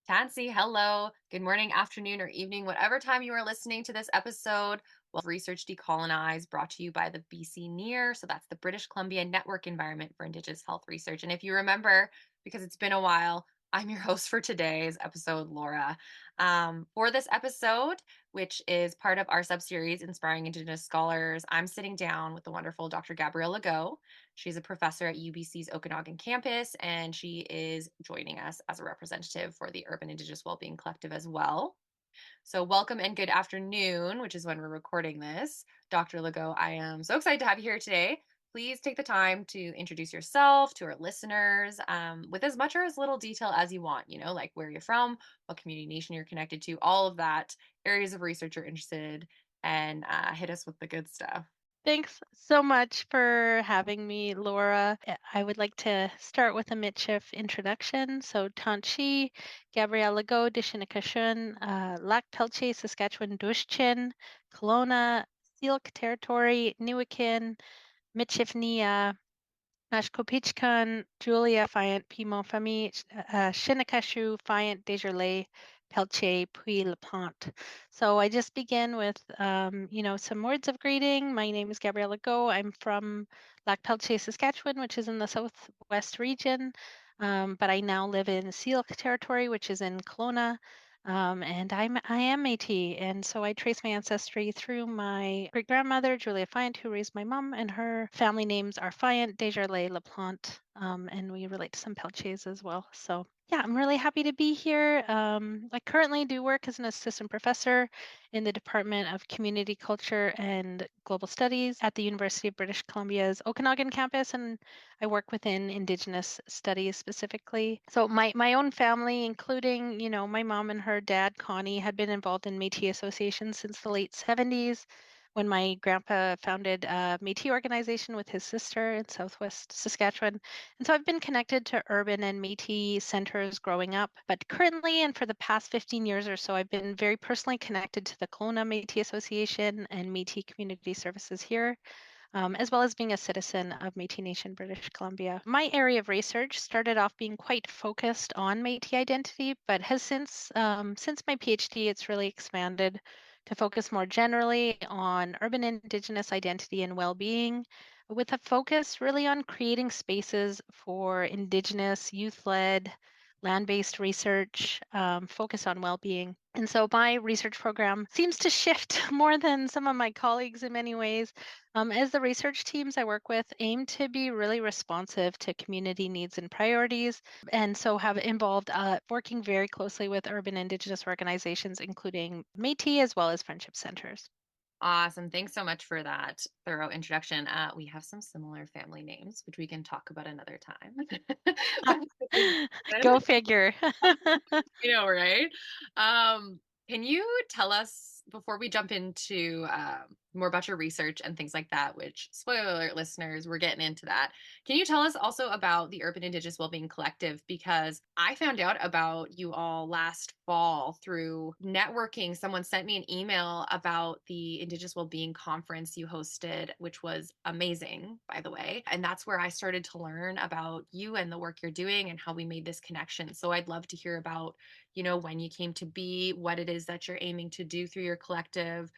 Tansy, hello. Good morning, afternoon, or evening, whatever time you are listening to this episode. Well, Research Decolonized, brought to you by the BC NEAR. So that's the British Columbia Network Environment for Indigenous Health Research. And if you remember, because it's been a while, I'm your host for today's episode, Laura. For this episode, which is part of our subseries, Inspiring Indigenous Scholars, I'm sitting down with the wonderful Dr. Gabrielle Legault. She's a professor at UBC's Okanagan campus, and she is joining us as a representative for the Urban Indigenous Wellbeing Collective as well. So, welcome and good afternoon, which is when we're recording this. Dr. Legault, I am so excited to have you here today. Please take the time to introduce yourself to our listeners with as much or as little detail as you want, like where you're from, what community nation you're connected to, all of that, areas of research you're interested, and hit us with the good stuff. Thanks so much for having me, Laura. I would like to start with a Michif introduction. So, Tanchi, Gabrielle Legault, Dishinakashun, Lac Pelche, Saskatchewan, Dushchin, Kelowna, Sealk Territory, Newikin, Michifnia, Nashkopichkan, Julia, Fiant, Pimont Famille, Shinakashu, Fiant, Desjardins, Pelche, Puis Lepont. So I just begin with, some words of greeting. My name is Gabrielle Legault. I'm from Lac Pelche, Saskatchewan, which is in the southwest region, but I now live in Sealk Territory, which is in Kelowna. And I am Métis, and so I trace my ancestry through my great grandmother Julia Fiant, who raised my mom, and her family names are Fiant, Desjardins, Laplante, and we relate to some Pelches as well. So yeah, I'm really happy to be here. I currently do work as an assistant professor in the Department of Community Culture and Global Studies at the University of British Columbia's Okanagan campus, and I work within Indigenous studies specifically. So my own family, including, my mom and her dad, Connie, had been involved in Métis associations since the late 70s when my grandpa founded a Métis organization with his sister in Southwest Saskatchewan. And so I've been connected to urban and Métis centers growing up, but currently and for the past 15 years or so, I've been very personally connected to the Kelowna Métis Association and Métis Community Services here, as well as being a citizen of Métis Nation, British Columbia. My area of research started off being quite focused on Métis identity, but has since my PhD, it's really expanded to focus more generally on urban Indigenous identity and well-being, with a focus really on creating spaces for Indigenous, youth-led, land-based research, focus on well-being. And so my research program seems to shift more than some of my colleagues in many ways, as the research teams I work with aim to be really responsive to community needs and priorities, and so have involved working very closely with urban Indigenous organizations, including Métis as well as friendship centers. Awesome. Thanks so much for that thorough introduction. We have some similar family names, which we can talk about another time. Go figure. Right? Um, can you tell us before we jump into more about your research and things like that, which spoiler alert, listeners, we're getting into that. Can you tell us also about the Urban Indigenous Wellbeing Collective? Because I found out about you all last fall through networking. Someone sent me an email about the Indigenous Wellbeing Conference you hosted, which was amazing, by the way. And that's where I started to learn about you and the work you're doing and how we made this connection. So I'd love to hear about, when you came to be, what it is that you're aiming to do through your collective,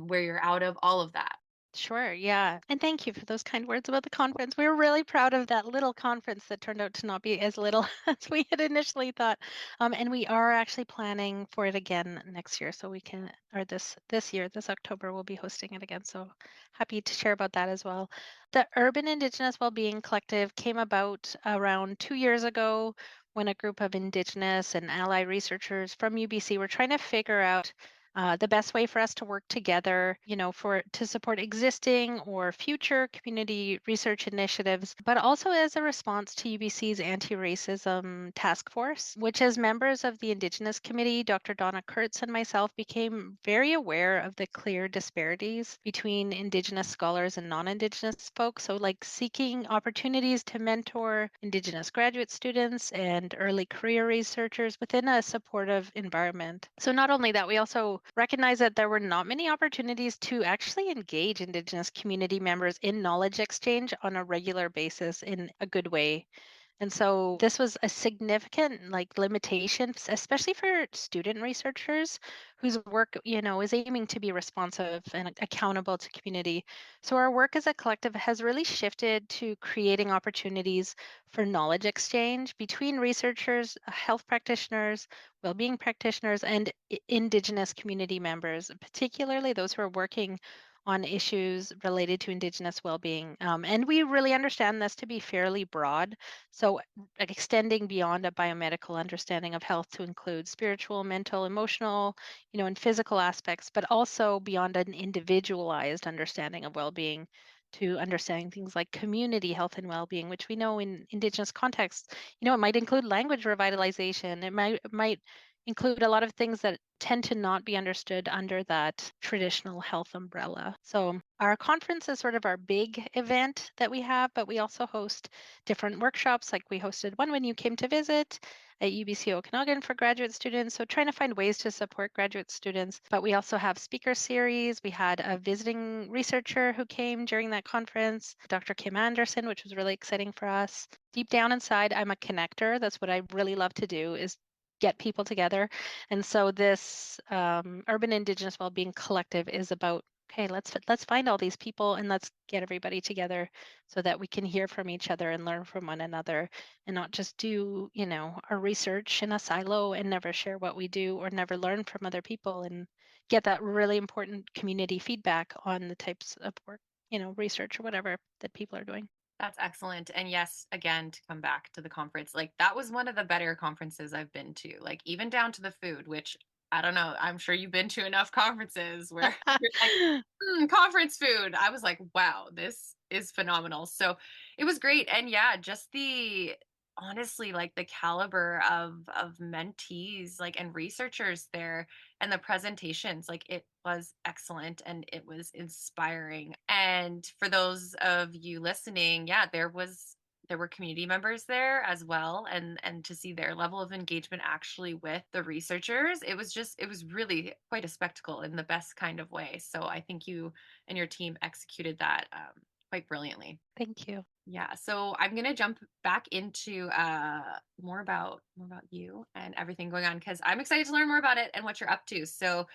where you're out of, all of that. Sure, yeah. And thank you for those kind words about the conference. We were really proud of that little conference that turned out to not be as little as we had initially thought. And we are actually planning for it again next year. So we can, or this year, this October, we'll be hosting it again. So happy to share about that as well. The Urban Indigenous Wellbeing Collective came about around 2 years ago when a group of Indigenous and allied researchers from UBC were trying to figure out the best way for us to work together, to support existing or future community research initiatives, but also as a response to UBC's anti-racism task force, which as members of the Indigenous Committee, Dr. Donna Kurtz and myself became very aware of the clear disparities between Indigenous scholars and non-Indigenous folks. So like seeking opportunities to mentor Indigenous graduate students and early career researchers within a supportive environment. So not only that, we also recognize that there were not many opportunities to actually engage Indigenous community members in knowledge exchange on a regular basis in a good way. And so this was a significant like limitation, especially for student researchers whose work, is aiming to be responsive and accountable to community. So our work as a collective has really shifted to creating opportunities for knowledge exchange between researchers, health practitioners, well-being practitioners, and Indigenous community members, particularly those who are working on issues related to Indigenous well-being. And we really understand this to be fairly broad. So, like extending beyond a biomedical understanding of health to include spiritual, mental, emotional, and physical aspects, but also beyond an individualized understanding of well-being to understanding things like community health and well-being, which we know in Indigenous contexts, it might include language revitalization. It might include a lot of things that tend to not be understood under that traditional health umbrella. So, our conference is sort of our big event that we have, but we also host different workshops. Like we hosted one when you came to visit at UBC Okanagan for graduate students. So, trying to find ways to support graduate students. But we also have speaker series. We had a visiting researcher who came during that conference, Dr. Kim Anderson, which was really exciting for us. Deep down inside, I'm a connector. That's what I really love to do is get people together. And so this Urban Indigenous Wellbeing Collective is about, okay, let's find all these people and let's get everybody together so that we can hear from each other and learn from one another and not just do, our research in a silo and never share what we do or never learn from other people and get that really important community feedback on the types of work, research or whatever that people are doing. That's excellent. And yes, again, to come back to the conference, like that was one of the better conferences I've been to, like even down to the food, which I don't know. I'm sure you've been to enough conferences where you're like, conference food. I was like, wow, this is phenomenal. So it was great. And yeah, just the honestly, like the caliber of mentees, like and researchers there and the presentations, like it was excellent and it was inspiring. And for those of you listening, yeah, there were community members there as well, and to see their level of engagement actually with the researchers, it was really quite a spectacle in the best kind of way. So I think you and your team executed that quite brilliantly. Thank you. Yeah, so I'm gonna jump back into more about you and everything going on because I'm excited to learn more about it and what you're up to. So,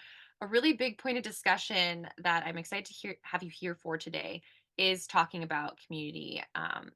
a really big point of discussion that I'm excited to have you here for today is talking about community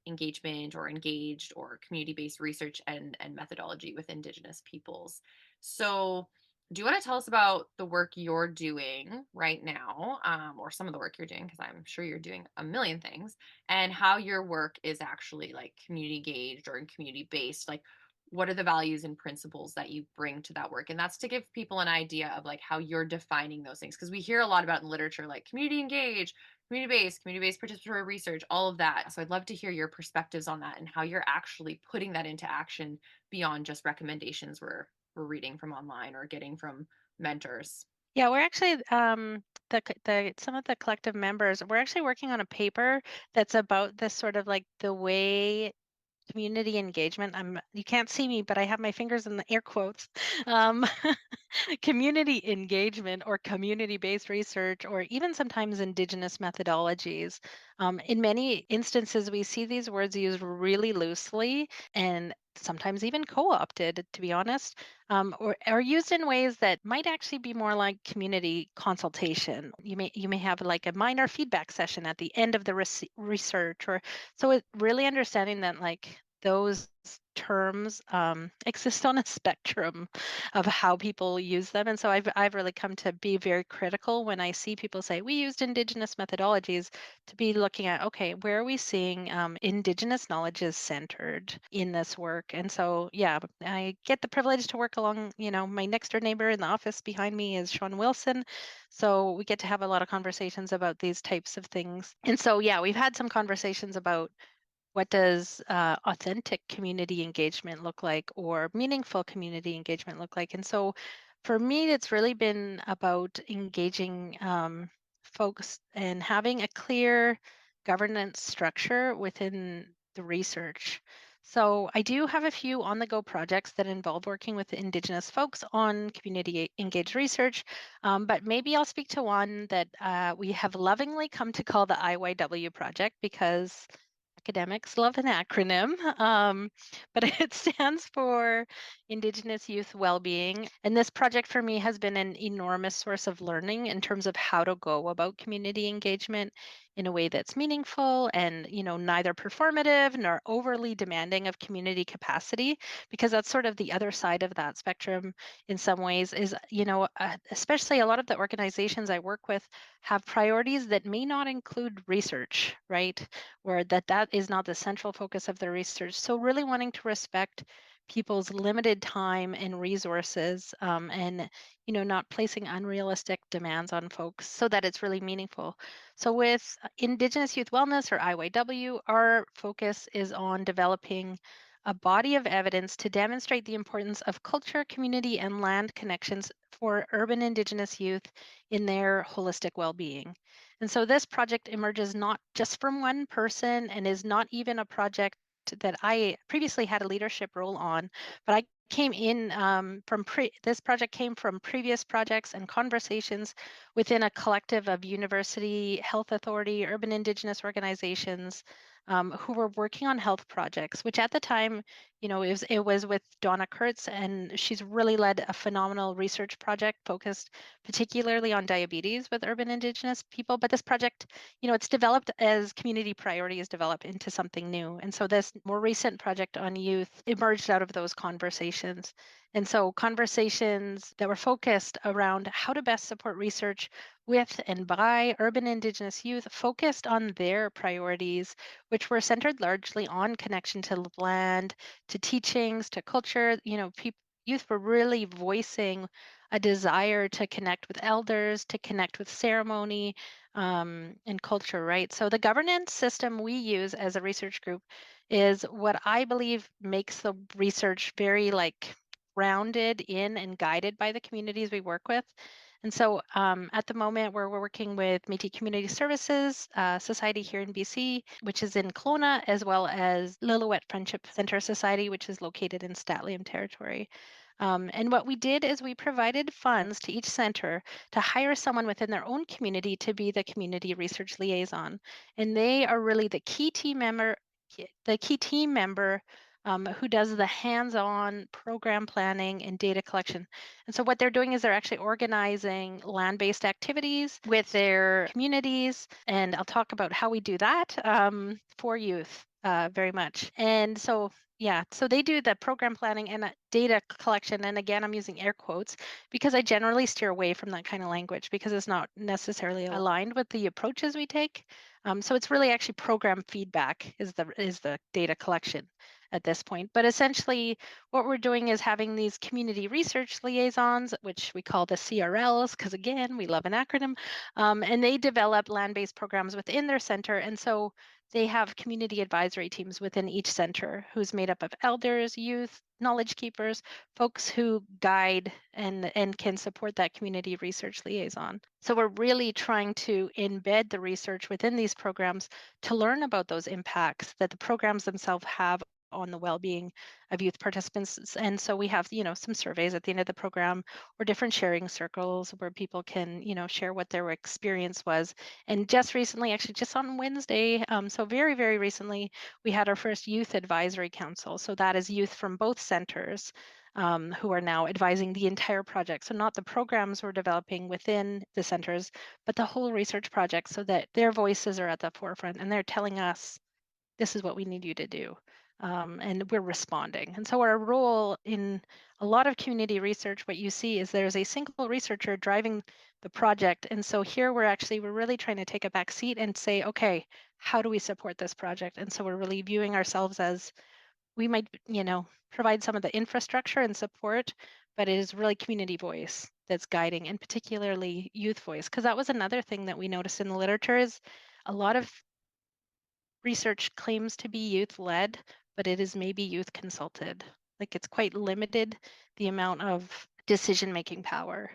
engagement or engaged or community-based research and methodology with Indigenous peoples. So, do you want to tell us about the work you're doing right now, or some of the work you're doing? Because I'm sure you're doing a million things and how your work is actually like community engaged or community based, like what are the values and principles that you bring to that work, and that's to give people an idea of like how you're defining those things because we hear a lot about in literature like community engaged, community based participatory research, all of that. So I'd love to hear your perspectives on that and how you're actually putting that into action beyond just recommendations we're reading from online or getting from mentors. Yeah, we're actually the some of the collective members, we're actually working on a paper that's about this sort of like the way community engagement. You can't see me, but I have my fingers in the air quotes. Um, community engagement or community-based research, or even sometimes indigenous methodologies. In many instances, we see these words used really loosely and sometimes even co-opted, to be honest, or used in ways that might actually be more like community consultation. You may have like a minor feedback session at the end of the research, or so it really understanding that like those terms exist on a spectrum of how people use them. And so I've really come to be very critical when I see people say we used indigenous methodologies to be looking at, okay, where are we seeing indigenous knowledge is centered in this work? And so, yeah, I get the privilege to work along, my next door neighbor in the office behind me is Sean Wilson. So we get to have a lot of conversations about these types of things. And so, yeah, we've had some conversations about what does authentic community engagement look like or meaningful community engagement look like? And so for me, it's really been about engaging folks and having a clear governance structure within the research. So I do have a few on the go projects that involve working with Indigenous folks on community engaged research, but maybe I'll speak to one that we have lovingly come to call the IYW project because academics love an acronym, but it stands for Indigenous Youth Wellbeing. And this project for me has been an enormous source of learning in terms of how to go about community engagement in a way that's meaningful and, neither performative nor overly demanding of community capacity, because that's sort of the other side of that spectrum in some ways is, especially a lot of the organizations I work with have priorities that may not include research, right? Or that is not the central focus of their research. So really wanting to respect people's limited time and resources, and not placing unrealistic demands on folks so that it's really meaningful. So with Indigenous Youth Wellness, or IYW, our focus is on developing a body of evidence to demonstrate the importance of culture, community, and land connections for urban Indigenous youth in their holistic well-being. And so this project emerges not just from one person and is not even a project that I previously had a leadership role on, but I came in this project came from previous projects and conversations within a collective of university, health authority, urban Indigenous organizations, who were working on health projects, which at the time, it was with Donna Kurtz, and she's really led a phenomenal research project focused particularly on diabetes with urban Indigenous people. But this project, it's developed as community priorities develop into something new. And so this more recent project on youth emerged out of those conversations. And so conversations that were focused around how to best support research with and by urban Indigenous youth focused on their priorities, which were centered largely on connection to land, to teachings, to culture. Youth were really voicing a desire to connect with elders, to connect with ceremony, and culture, right? So the governance system we use as a research group is what I believe makes the research very grounded in and guided by the communities we work with. And so at the moment, we're working with Métis Community Services Society here in BC, which is in Kelowna, as well as Lillooet Friendship Center Society, which is located in Statliam Territory. And what we did is we provided funds to each center to hire someone within their own community to be the community research liaison. And they are really the key team member who does the hands-on program planning and data collection. And so what they're doing is they're actually organizing land-based activities with their communities. And I'll talk about how we do that for youth very much. And so yeah, so they do the program planning and data collection. And again, I'm using air quotes because I generally steer away from that kind of language because it's not necessarily aligned with the approaches we take. So it's really actually program feedback is the data collection at this point. But essentially, what we're doing is having these community research liaisons, which we call the CRLs, because again, we love an acronym, and they develop land-based programs within their center. And so they have community advisory teams within each center who's made up of elders, youth, knowledge keepers, folks who guide and can support that community research liaison. So we're really trying to embed the research within these programs to learn about those impacts that the programs themselves have on the well-being of youth participants. And so we have, some surveys at the end of the program or different sharing circles where people can, share what their experience was. And just recently, actually just on Wednesday, so very, very recently, we had our first youth advisory council. So that is youth from both centers who are now advising the entire project. So not the programs we're developing within the centers, but the whole research project so that their voices are at the forefront and they're telling us, this is what we need you to do. And we're responding. And so our role in a lot of community research, what you see is there's a single researcher driving the project. And so here we're really trying to take a back seat and say, okay, how do we support this project? And so we're really viewing ourselves as we might, provide some of the infrastructure and support, but it is really community voice that's guiding, and particularly youth voice. Because that was another thing that we noticed in the literature is a lot of research claims to be youth led, but it is maybe youth consulted. Like it's quite limited the amount of decision making power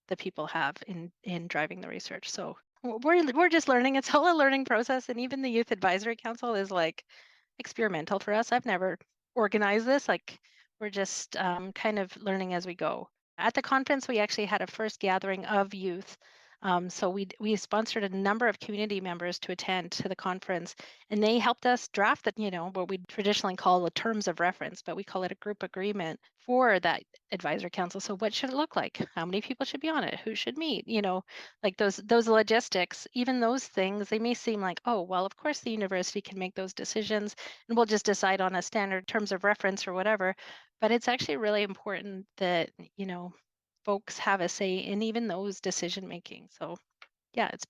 that people have in driving the research. So we're just learning. It's all a learning process, and even the Youth Advisory Council is like experimental for us. I've never organized this. Like we're just kind of learning as we go. At the conference, we actually had a first gathering of youth So we sponsored a number of community members to attend to the conference, and they helped us draft the, what we traditionally call the terms of reference, but we call it a group agreement for that advisory council. So what should it look like? How many people should be on it? Who should meet? Like those logistics, even those things, they may seem like, oh, well, of course the university can make those decisions and we'll just decide on a standard terms of reference or whatever. But it's actually really important that, folks have a say in even those decision making. So yeah, it's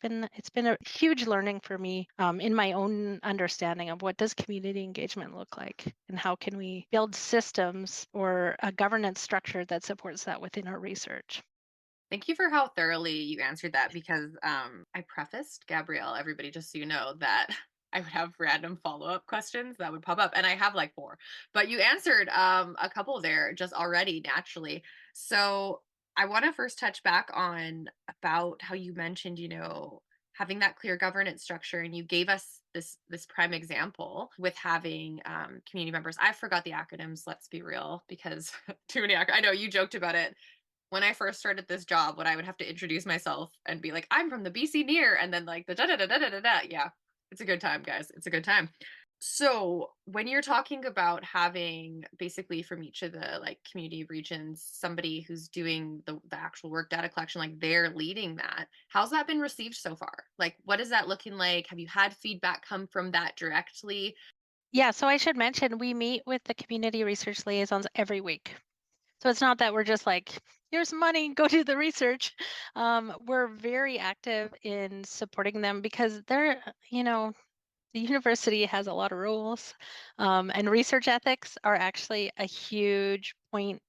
been a huge learning for me, in my own understanding of what does community engagement look like and how can we build systems or a governance structure that supports that within our research. Thank you for how thoroughly you answered that because I prefaced, Gabrielle, everybody, just so you know, that I would have random follow up questions that would pop up. And I have like four, but you answered a couple there just already naturally. So I want to first touch back on about how you mentioned, having that clear governance structure, and you gave us this prime example with having community members. I forgot the acronyms, let's be real, because too many I know you joked about it when I first started this job, when I would have to introduce myself and be like, "I'm from the BC Near," and then like the da da da da da da da. Yeah, it's a good time, guys. It's a good time. So when you're talking about having basically from each of the like community regions, somebody who's doing the actual work data collection, like they're leading that, how's that been received so far? Like, what is that looking like? Have you had feedback come from that directly? Yeah, so I should mention we meet with the community research liaisons every week. So it's not that we're just like, here's money, go do the research. We're very active in supporting them because the university has a lot of rules, and research ethics are actually a huge point,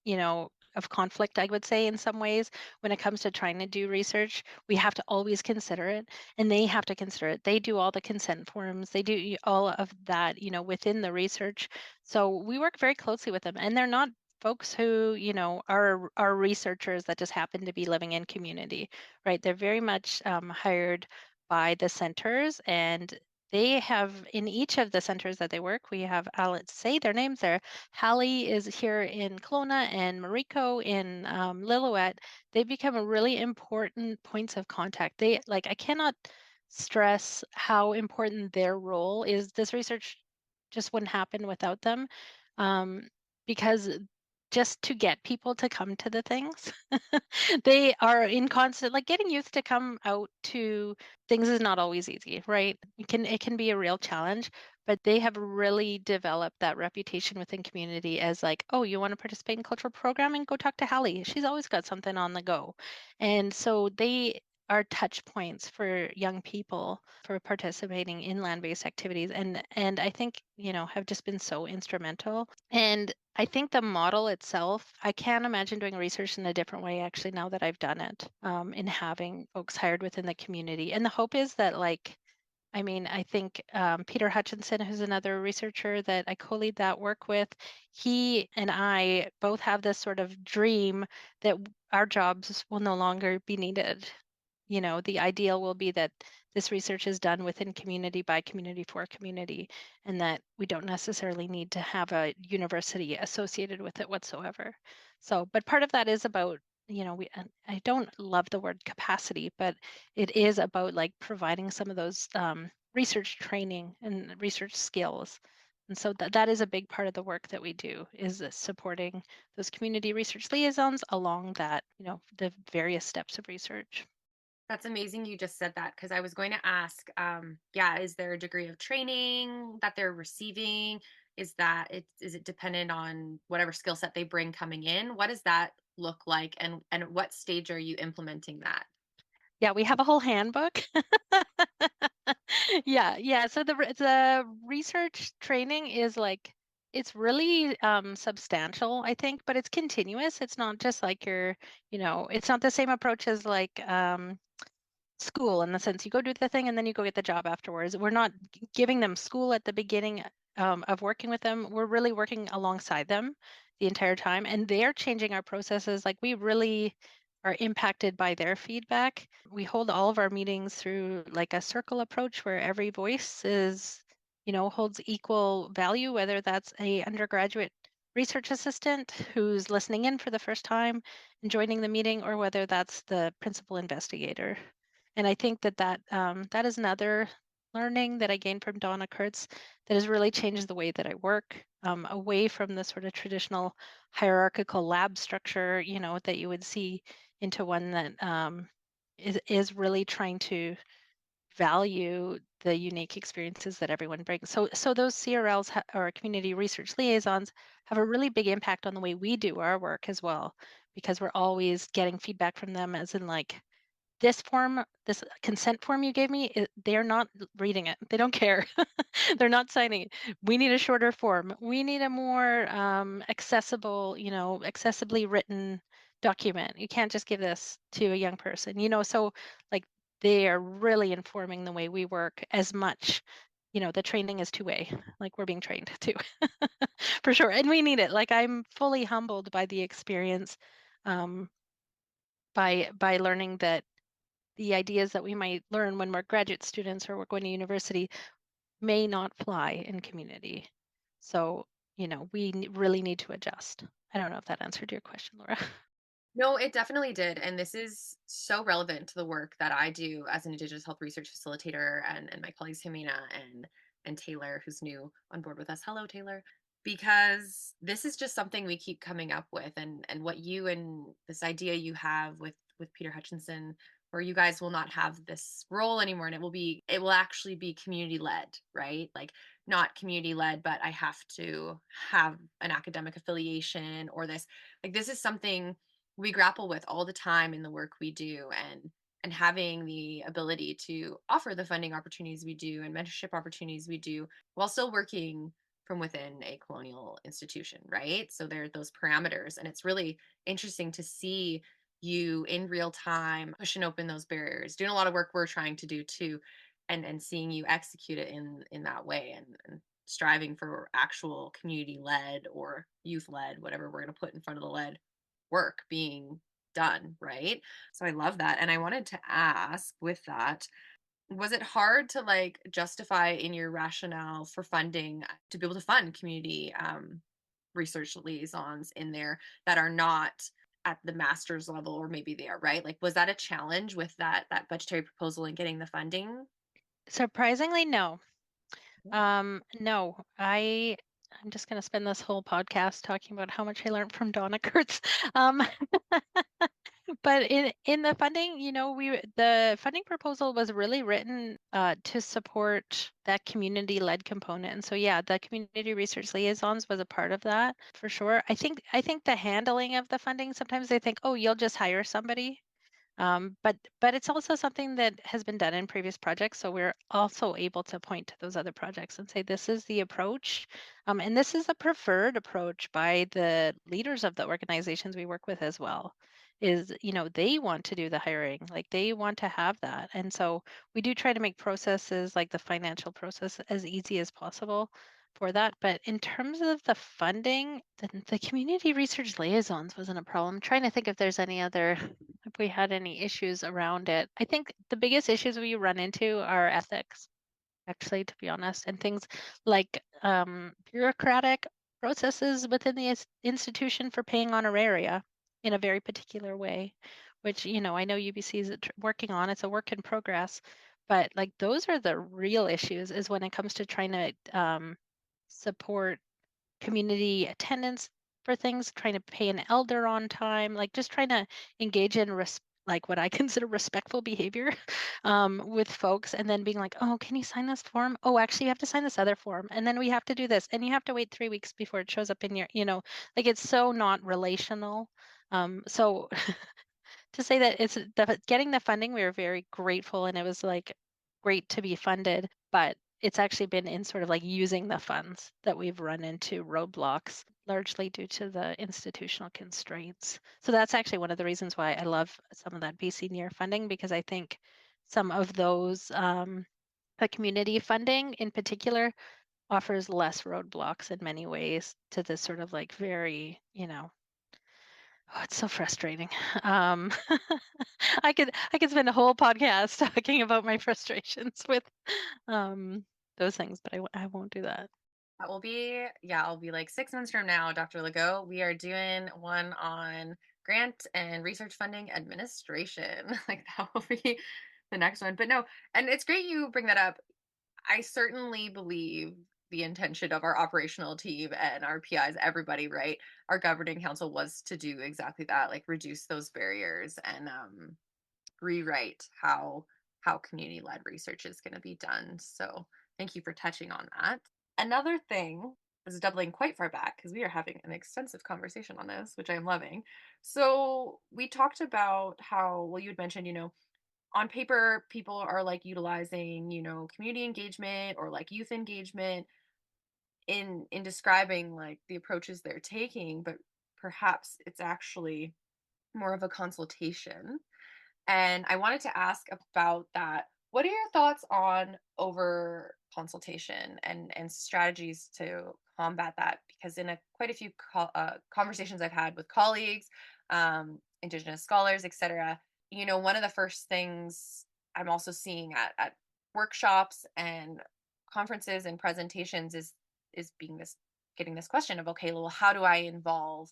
of conflict, I would say, in some ways, when it comes to trying to do research. We have to always consider it, and they have to consider it. They do all the consent forms, they do all of that, within the research. So we work very closely with them, and they're not folks who, are researchers that just happen to be living in community, right? They're very much hired by the centers, and they have in each of the centers that they work, we have, let's say their names there. Hallie is here in Kelowna and Mariko in Lillooet. They become a really important points of contact. I cannot stress how important their role is. This research just wouldn't happen without them, um, because just to get people to come to the things, they are in constant, like getting youth to come out to things is not always easy, right? It can be a real challenge, but they have really developed that reputation within community as like, oh, you want to participate in cultural programming? Go talk to Hallie. She's always got something on the go. And so they are touch points for young people for participating in land-based activities, and I think, have just been so instrumental. And I think the model itself, I can't imagine doing research in a different way actually now that I've done it, in having folks hired within the community. And the hope is that, like, I mean, I think Peter Hutchinson, who's another researcher that I co-lead that work with, he and I both have this sort of dream that our jobs will no longer be needed. The ideal will be that this research is done within community by community for community, and that we don't necessarily need to have a university associated with it whatsoever. So, but part of that is about, and I don't love the word capacity, but it is about like providing some of those research training and research skills. And so that is a big part of the work that we do, is supporting those community research liaisons along that, the various steps of research. That's amazing you just said that because I was going to ask, yeah, is there a degree of training that they're receiving? Is it dependent on whatever skill set they bring coming in? What does that look like, and at what stage are you implementing that? Yeah, we have a whole handbook. Yeah, yeah. So the research training is like, it's really substantial, I think, but it's continuous. It's not just like it's not the same approach as like school, in the sense you go do the thing and then you go get the job afterwards. We're not giving them school at the beginning, of working with them. We're really working alongside them the entire time, and they're changing our processes. Like, we really are impacted by their feedback. We hold all of our meetings through like a circle approach where every voice is, holds equal value, whether that's a undergraduate research assistant who's listening in for the first time and joining the meeting, or whether that's the principal investigator. And I think that is another learning that I gained from Donna Kurtz that has really changed the way that I work, away from the sort of traditional hierarchical lab structure, that you would see, into one that is really trying to value the unique experiences that everyone brings. So those CRLs or community research liaisons have a really big impact on the way we do our work as well, because we're always getting feedback from them, as in like, this consent form you gave me, they're not reading it. They don't care. They're not signing it. We need a shorter form. We need a more accessible, accessibly written document. You can't just give this to a young person, So like, they are really informing the way we work as much. The training is two-way. Like, we're being trained too, for sure. And we need it. Like, I'm fully humbled by the experience, um, by learning that the ideas that we might learn when we're graduate students or we're going to university may not fly in community. So, we really need to adjust. I don't know if that answered your question, Laura. No, it definitely did. And this is so relevant to the work that I do as an Indigenous health research facilitator and my colleagues Humina and Taylor, who's new on board with us. Hello, Taylor. Because this is just something we keep coming up with and what you and this idea you have with Peter Hutchinson, where you guys will not have this role anymore and it will actually be community led, right? Like not community led, but I have to have an academic affiliation or this. Like this is something we grapple with all the time in the work we do and having the ability to offer the funding opportunities we do and mentorship opportunities we do while still working from within a colonial institution, right? So there are those parameters and it's really interesting to see you in real time pushing open those barriers, doing a lot of work we're trying to do too, and seeing you execute it in that way and striving for actual community led or youth led, whatever we're going to put in front of the lead work being done, right? So I love that. And I wanted to ask with that, was it hard to like justify in your rationale for funding to be able to fund community research liaisons in there that are not at the master's level or maybe they are, right? Like was that a challenge with that budgetary proposal and getting the funding? Surprisingly, no. Yeah. No, I'm just going to spend this whole podcast talking about how much I learned from Donna Kurtz. Um, but in the funding, the funding proposal was really written to support that community-led component. And so, yeah, the community research liaisons was a part of that for sure. I think the handling of the funding, sometimes they think, oh, you'll just hire somebody. But it's also something that has been done in previous projects. So we're also able to point to those other projects and say, this is the approach. And this is a preferred approach by the leaders of the organizations we work with as well. Is, they want to do the hiring, like they want to have that. And so we do try to make processes like the financial process as easy as possible for that. But in terms of the funding, the community research liaisons wasn't a problem. I'm trying to think if there's any other, if we had any issues around it. I think the biggest issues we run into are ethics, actually, to be honest, and things like bureaucratic processes within the institution for paying honoraria in a very particular way, which, I know UBC is working on. It's a work in progress. But like, those are the real issues, is when it comes to trying to support community attendance for things, trying to pay an elder on time, like just trying to engage in like what I consider respectful behavior with folks, and then being like, oh, can you sign this form? Oh, actually, you have to sign this other form, and then we have to do this, and you have to wait 3 weeks before it shows up in your, like, it's so not relational. So to say that getting the funding, we were very grateful, and it was like great to be funded, but it's actually been in sort of like using the funds that we've run into roadblocks, largely due to the institutional constraints. So that's actually one of the reasons why I love some of that BC Near funding, because I think some of those, the community funding in particular, offers less roadblocks in many ways to this sort of like very, oh, it's so frustrating. Um, I could spend a whole podcast talking about my frustrations with those things, but I won't do that. That will be, yeah, I'll be like 6 months from now, Dr. Legault. We are doing one on grant and research funding administration. Like that will be the next one. But no, and it's great you bring that up. I certainly believe the intention of our operational team and our PIs, everybody, right? Our governing council was to do exactly that, like reduce those barriers and rewrite how community led research is going to be done. So thank you for touching on that. Another thing is doubling quite far back because we are having an extensive conversation on this, which I'm loving. So we talked about how, well, you had mentioned, on paper, people are like utilizing, community engagement or like youth engagement in describing like the approaches they're taking, but perhaps it's actually more of a consultation. And I wanted to ask about that. What are your thoughts on over consultation and strategies to combat that? Because in quite a few conversations I've had with colleagues, Indigenous scholars, etc., one of the first things I'm also seeing at workshops and conferences and presentations is being this getting this question of, okay, well, how do I involve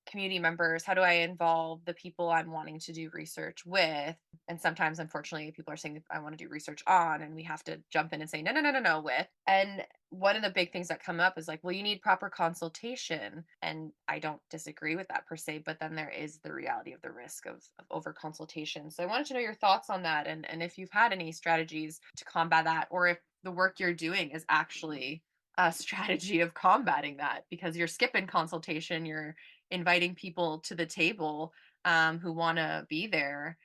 community members? How do I involve the people I'm wanting to do research with? And sometimes, unfortunately, people are saying, I want to do research on, and we have to jump in and say, no, no, no, no, no, with. And one of the big things that come up is like, well, you need proper consultation. And I don't disagree with that per se, but then there is the reality of the risk of over consultation. So I wanted to know your thoughts on that, and if you've had any strategies to combat that, or if the work you're doing is actually a strategy of combating that because you're skipping consultation, you're inviting people to the table who want to be there.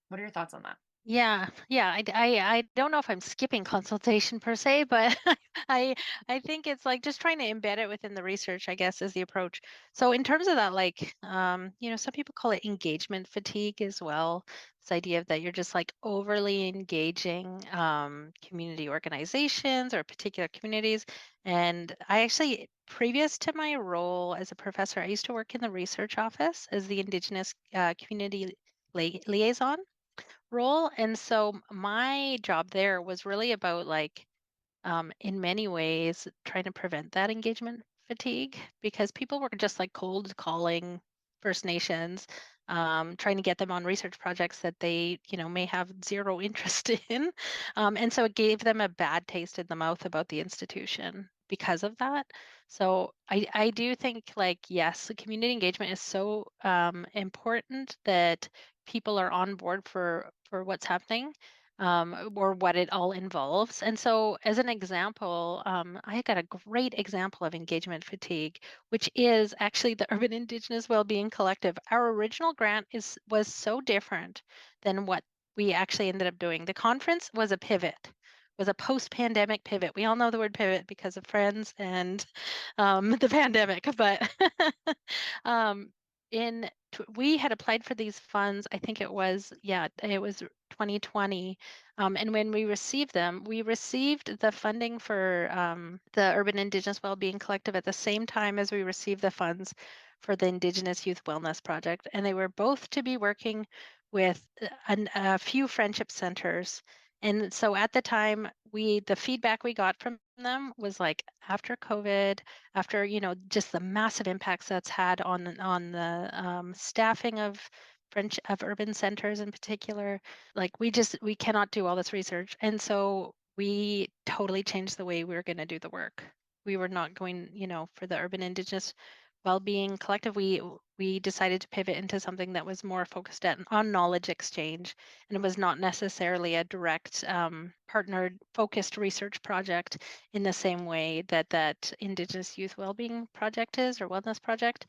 What are your thoughts on that? Yeah, yeah. I don't know if I'm skipping consultation per se, but I I think it's like just trying to embed it within the research, I guess, is the approach. So in terms of that, like, some people call it engagement fatigue as well. This idea of that you're just like overly engaging community organizations or particular communities. And I actually, previous to my role as a professor, I used to work in the research office as the Indigenous community liaison role. And so my job there was really about like in many ways trying to prevent that engagement fatigue because people were just like cold calling First Nations, trying to get them on research projects that they, may have zero interest in. And so it gave them a bad taste in the mouth about the institution because of that. So I do think like, yes, the community engagement is so important that people are on board for what's happening or what it all involves. And so, as an example, I got a great example of engagement fatigue, which is actually the Urban Indigenous Wellbeing Collective. Our original grant was so different than what we actually ended up doing. The conference was a pivot. Was a post-pandemic pivot. We all know the word pivot because of Friends and the pandemic, but um, we had applied for these funds. I think it was 2020. And when we received them, we received the funding for the Urban Indigenous Wellbeing Collective at the same time as we received the funds for the Indigenous Youth Wellness Project. And they were both to be working with a few friendship centers. And so at the time, the feedback we got from them was like after COVID, after just the massive impacts that's had on the staffing of urban centers in particular, like we cannot do all this research, and so we totally changed the way we were going to do the work. We were not going, for the Urban Indigenous Wellbeing Collective. We decided to pivot into something that was more focused on knowledge exchange, and it was not necessarily a direct partnered focused research project in the same way that Indigenous Youth Wellbeing Project is, or Wellness Project.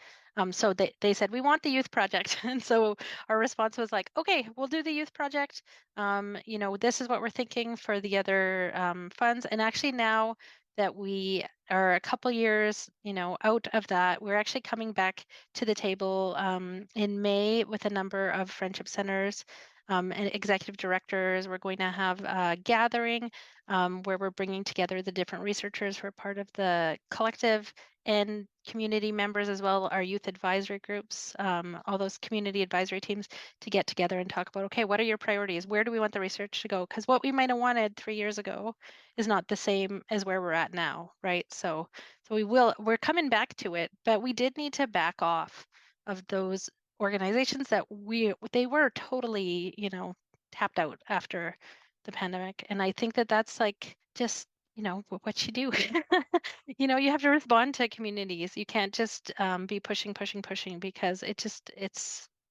So they said, we want the youth project. And so our response was like, okay, we'll do the youth project. This is what we're thinking for the other funds. And actually now that we are a couple years, out of that, we're actually coming back to the table in May with a number of friendship centers and executive directors. We're going to have a gathering where we're bringing together the different researchers who are part of the collective and community members as well, our youth advisory groups, all those community advisory teams to get together and talk about, okay, what are your priorities? Where do we want the research to go? Because what we might have wanted 3 years ago is not the same as where we're at now, right? So we're coming back to it, but we did need to back off of those organizations that they were totally, tapped out after the pandemic. And I think that that's like just, what you do. You have to respond to communities. You can't just be pushing, pushing, pushing because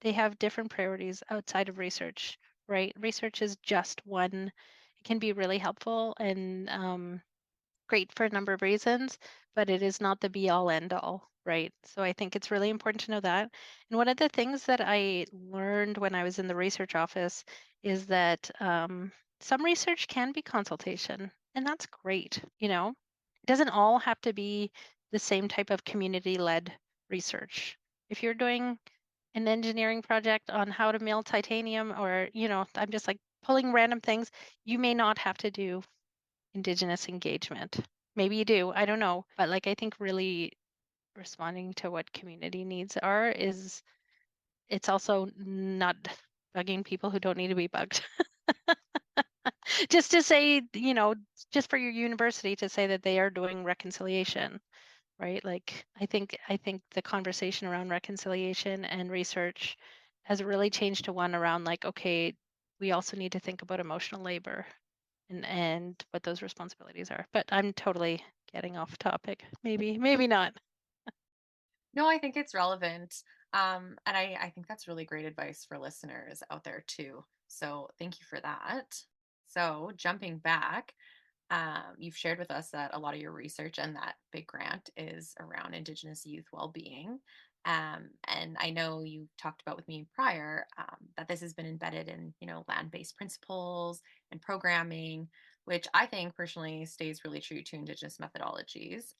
they have different priorities outside of research, right? Research is just one, it can be really helpful and great for a number of reasons, but it is not the be all end all, right? So I think it's really important to know that. And one of the things that I learned when I was in the research office is that some research can be consultation, and that's great. It doesn't all have to be the same type of community led research. If you're doing an engineering project on how to mill titanium, or, I'm just like pulling random things, you may not have to do Indigenous engagement. Maybe you do, I don't know. But like I think really responding to what community needs are is it's also not bugging people who don't need to be bugged. Just to say, just for your university to say that they are doing reconciliation, right? Like I think the conversation around reconciliation and research has really changed to one around like, okay, we also need to think about emotional labor and what those responsibilities are. But I'm totally getting off topic. Maybe not. No, I think it's relevant. And I think that's really great advice for listeners out there too. So thank you for that. So jumping back, you've shared with us that a lot of your research and that big grant is around Indigenous youth well-being. And I know you talked about with me prior that this has been embedded in, land-based principles and programming, which I think personally stays really true to Indigenous methodologies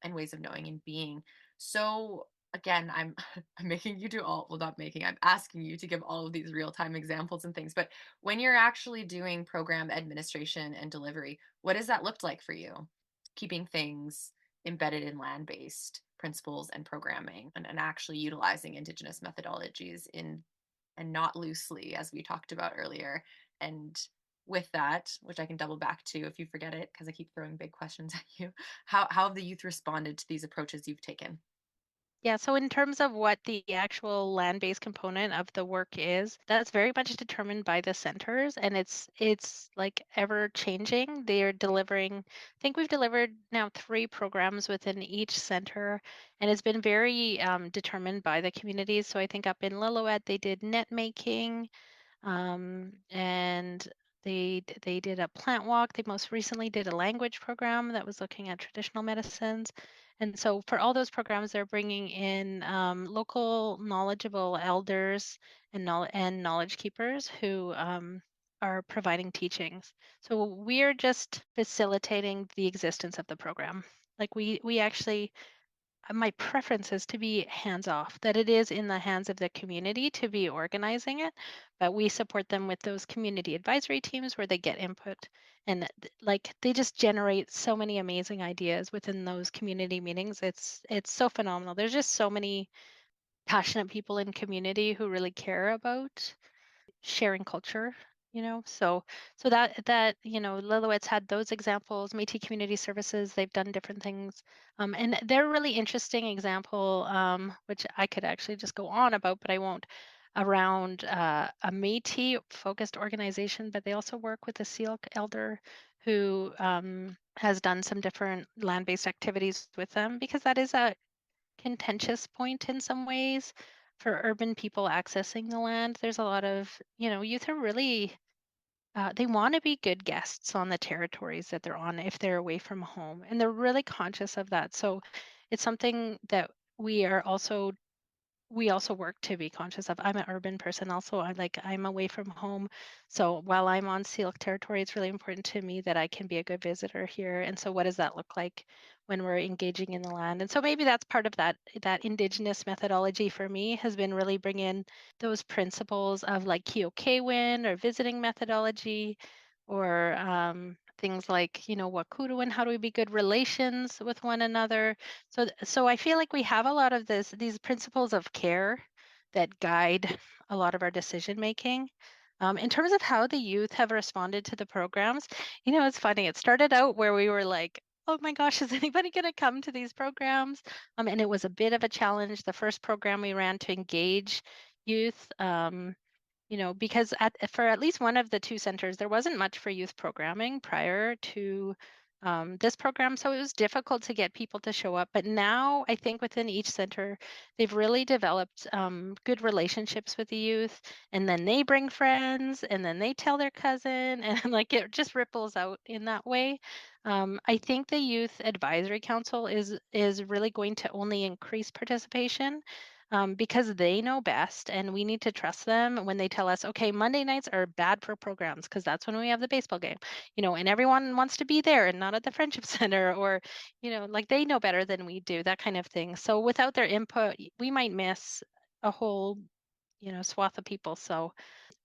and ways of knowing and being. So again, I'm I'm making you do all, well, not making, I'm asking you to give all of these real-time examples and things. But when you're actually doing program administration and delivery, what does that look like for you? Keeping things embedded in land-based principles and programming and actually utilizing Indigenous methodologies in and not loosely, as we talked about earlier. And with that, which I can double back to if you forget it, because I keep throwing big questions at you, how have the youth responded to these approaches you've taken? Yeah, so in terms of what the actual land-based component of the work is, that's very much determined by the centers and it's like ever changing. They're delivering, I think we've delivered now 3 programs within each center, and it's been very determined by the communities. So I think up in Lillooet, they did net making. And they did a plant walk. They most recently did a language program that was looking at traditional medicines. And so for all those programs, they're bringing in local knowledgeable elders and knowledge keepers who are providing teachings. So we're just facilitating the existence of the program. Like we actually my preference is to be hands off, that it is in the hands of the community to be organizing it, but we support them with those community advisory teams where they get input. And like they just generate so many amazing ideas within those community meetings. It's so phenomenal. There's just so many passionate people in community who really care about sharing culture, so that Lillooet's had those examples. Métis Community Services, they've done different things, and they're a really interesting example, which I could actually just go on about, but I won't, around a Métis focused organization, but they also work with the Seal elder who has done some different land-based activities with them, because that is a contentious point in some ways for urban people accessing the land. There's a lot of, youth are really, they want to be good guests on the territories that they're on if they're away from home. And they're really conscious of that. So it's something that we also work to be conscious of. I'm an urban person also. I'm away from home. So while I'm on Seal territory, it's really important to me that I can be a good visitor here. And so what does that look like when we're engaging in the land? And so maybe that's part of that Indigenous methodology for me, has been really bring in those principles of like Kiokwin or visiting methodology, or things like, Wakudu, and how do we be good relations with one another. So I feel like we have a lot of these principles of care that guide a lot of our decision making. In terms of how the youth have responded to the programs, it's funny. It started out where we were like, oh my gosh, is anybody going to come to these programs? And it was a bit of a challenge. The first program we ran to engage youth, Because for at least one of the two centers, there wasn't much for youth programming prior to this program. So it was difficult to get people to show up. But now I think within each center, they've really developed good relationships with the youth. And then they bring friends and then they tell their cousin. And like it just ripples out in that way. I think the Youth Advisory Council is really going to only increase participation because they know best and we need to trust them when they tell us, okay, Monday nights are bad for programs because that's when we have the baseball game, and everyone wants to be there and not at the Friendship Center or, like they know better than we do, that kind of thing. So without their input, we might miss a whole, swath of people. So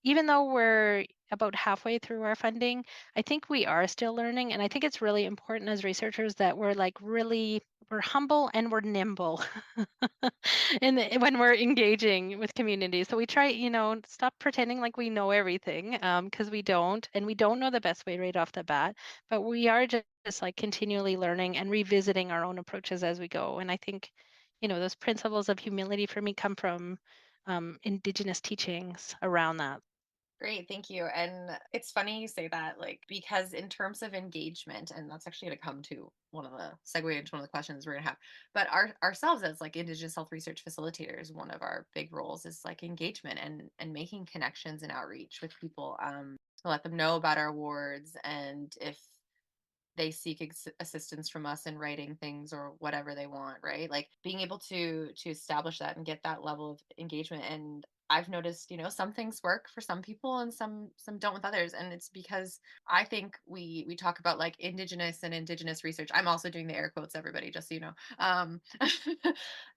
even though we're about halfway through our funding, I think we are still learning. And I think it's really important as researchers that we're humble and we're nimble when we're engaging with communities. So we try, stop pretending like we know everything because we don't, and we don't know the best way right off the bat, but we are just like continually learning and revisiting our own approaches as we go. And I think, those principles of humility for me come from Indigenous teachings around that. Great, thank you. And it's funny you say that, like, because in terms of engagement, and that's actually going to come to one of the segue into one of the questions we're going to have. But ourselves as like Indigenous health research facilitators, one of our big roles is like engagement and making connections and outreach with people, to let them know about our awards, and if they seek assistance from us in writing things or whatever they want, right? Like being able to establish that and get that level of engagement. And I've noticed, some things work for some people and some don't with others, and it's because I think we talk about like indigenous research. I'm also doing the air quotes, everybody, just so you know.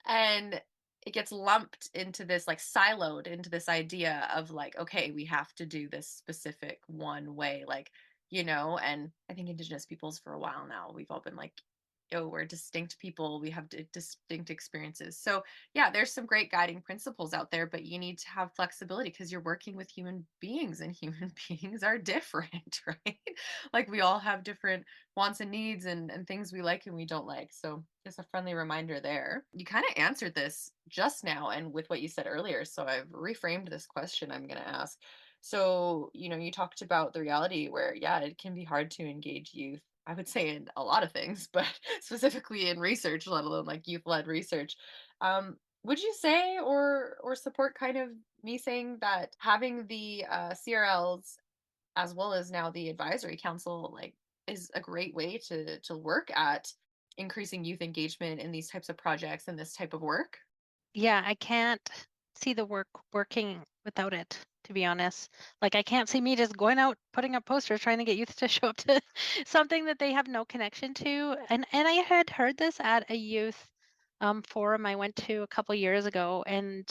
And it gets lumped into this, like siloed into this idea of like, okay, we have to do this specific one way, like, and I think indigenous peoples for a while now, we've all been like, oh, we're distinct people, we have distinct experiences. So yeah, there's some great guiding principles out there, but you need to have flexibility because you're working with human beings, and human beings are different, right? Like we all have different wants and needs, and things we like and we don't like. So just a friendly reminder there. You kind of answered this just now and with what you said earlier, so I've reframed this question I'm going to ask. So, you talked about the reality where, yeah, it can be hard to engage youth. I would say in a lot of things, but specifically in research, let alone like youth-led research. Would you say or support kind of me saying that having the CRLs as well as now the advisory council like is a great way to work at increasing youth engagement in these types of projects and this type of work? Yeah, I can't see the work working without it, to be honest. Like I can't see me just going out putting up posters trying to get youth to show up to something that they have no connection to. And I had heard this at a youth forum I went to a couple years ago, and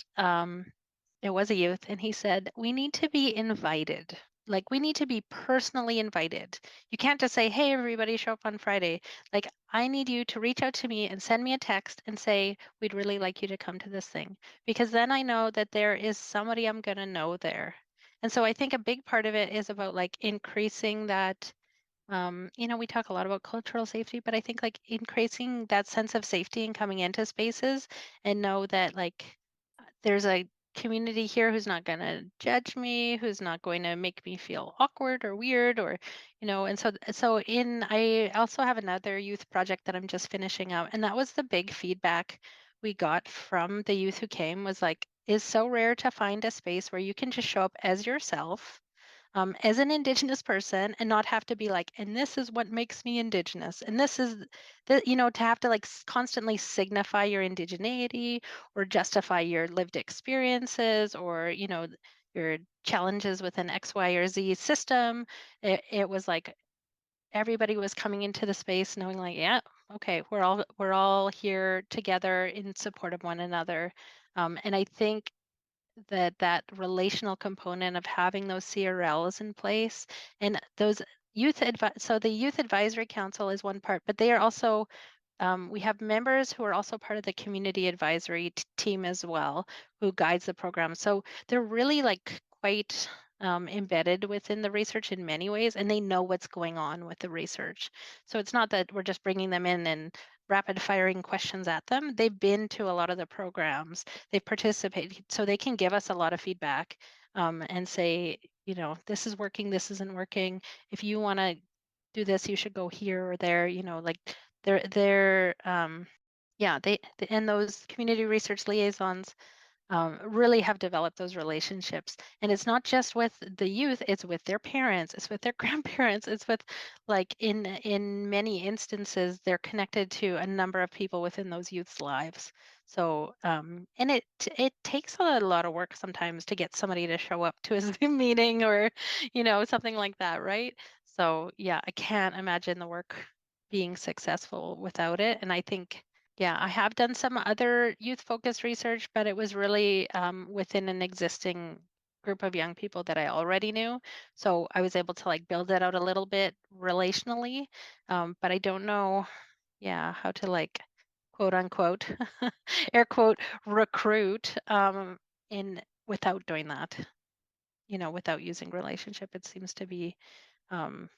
it was a youth, and he said, "We need to be invited. Like we need to be personally invited. You can't just say, 'Hey, everybody, show up on Friday.' Like I need you to reach out to me and send me a text and say, 'We'd really like you to come to this thing.' Because then I know that there is somebody I'm going to know there." And so I think a big part of it is about like increasing that we talk a lot about cultural safety, but I think like increasing that sense of safety and coming into spaces and know that like there's a community here who's not going to judge me, who's not going to make me feel awkward or weird or, and I also have another youth project that I'm just finishing up. And that was the big feedback we got from the youth who came was like, is so rare to find a space where you can just show up as yourself as an Indigenous person and not have to be like, and this is what makes me Indigenous. And this is to have to like constantly signify your indigeneity or justify your lived experiences or, your challenges with an X, Y, or Z system. It was like everybody was coming into the space knowing like, yeah, okay, we're all here together in support of one another. And I think that relational component of having those CRLs in place and those so the youth advisory council is one part, but they are also we have members who are also part of the community advisory team as well, who guides the program. So they're really like quite embedded within the research in many ways, and they know what's going on with the research. So it's not that we're just bringing them in and rapid firing questions at them. They've been to a lot of the programs, they've participated, so they can give us a lot of feedback. and say, this is working, this isn't working. If you want to do this, you should go here or there. Like they're yeah, and those community research liaisons really have developed those relationships. And it's not just with the youth, it's with their parents, it's with their grandparents, it's with, like, in many instances, they're connected to a number of people within those youth's lives. So and it takes a lot of work sometimes to get somebody to show up to a Zoom meeting, or something like that, right? So yeah, I can't imagine the work being successful without it. And I think, yeah, I have done some other youth-focused research, but it was really within an existing group of young people that I already knew. So I was able to, like, build it out a little bit relationally, but I don't know, yeah, how to, like, quote unquote, air quote, recruit in without doing that, without using relationship. It seems to be um,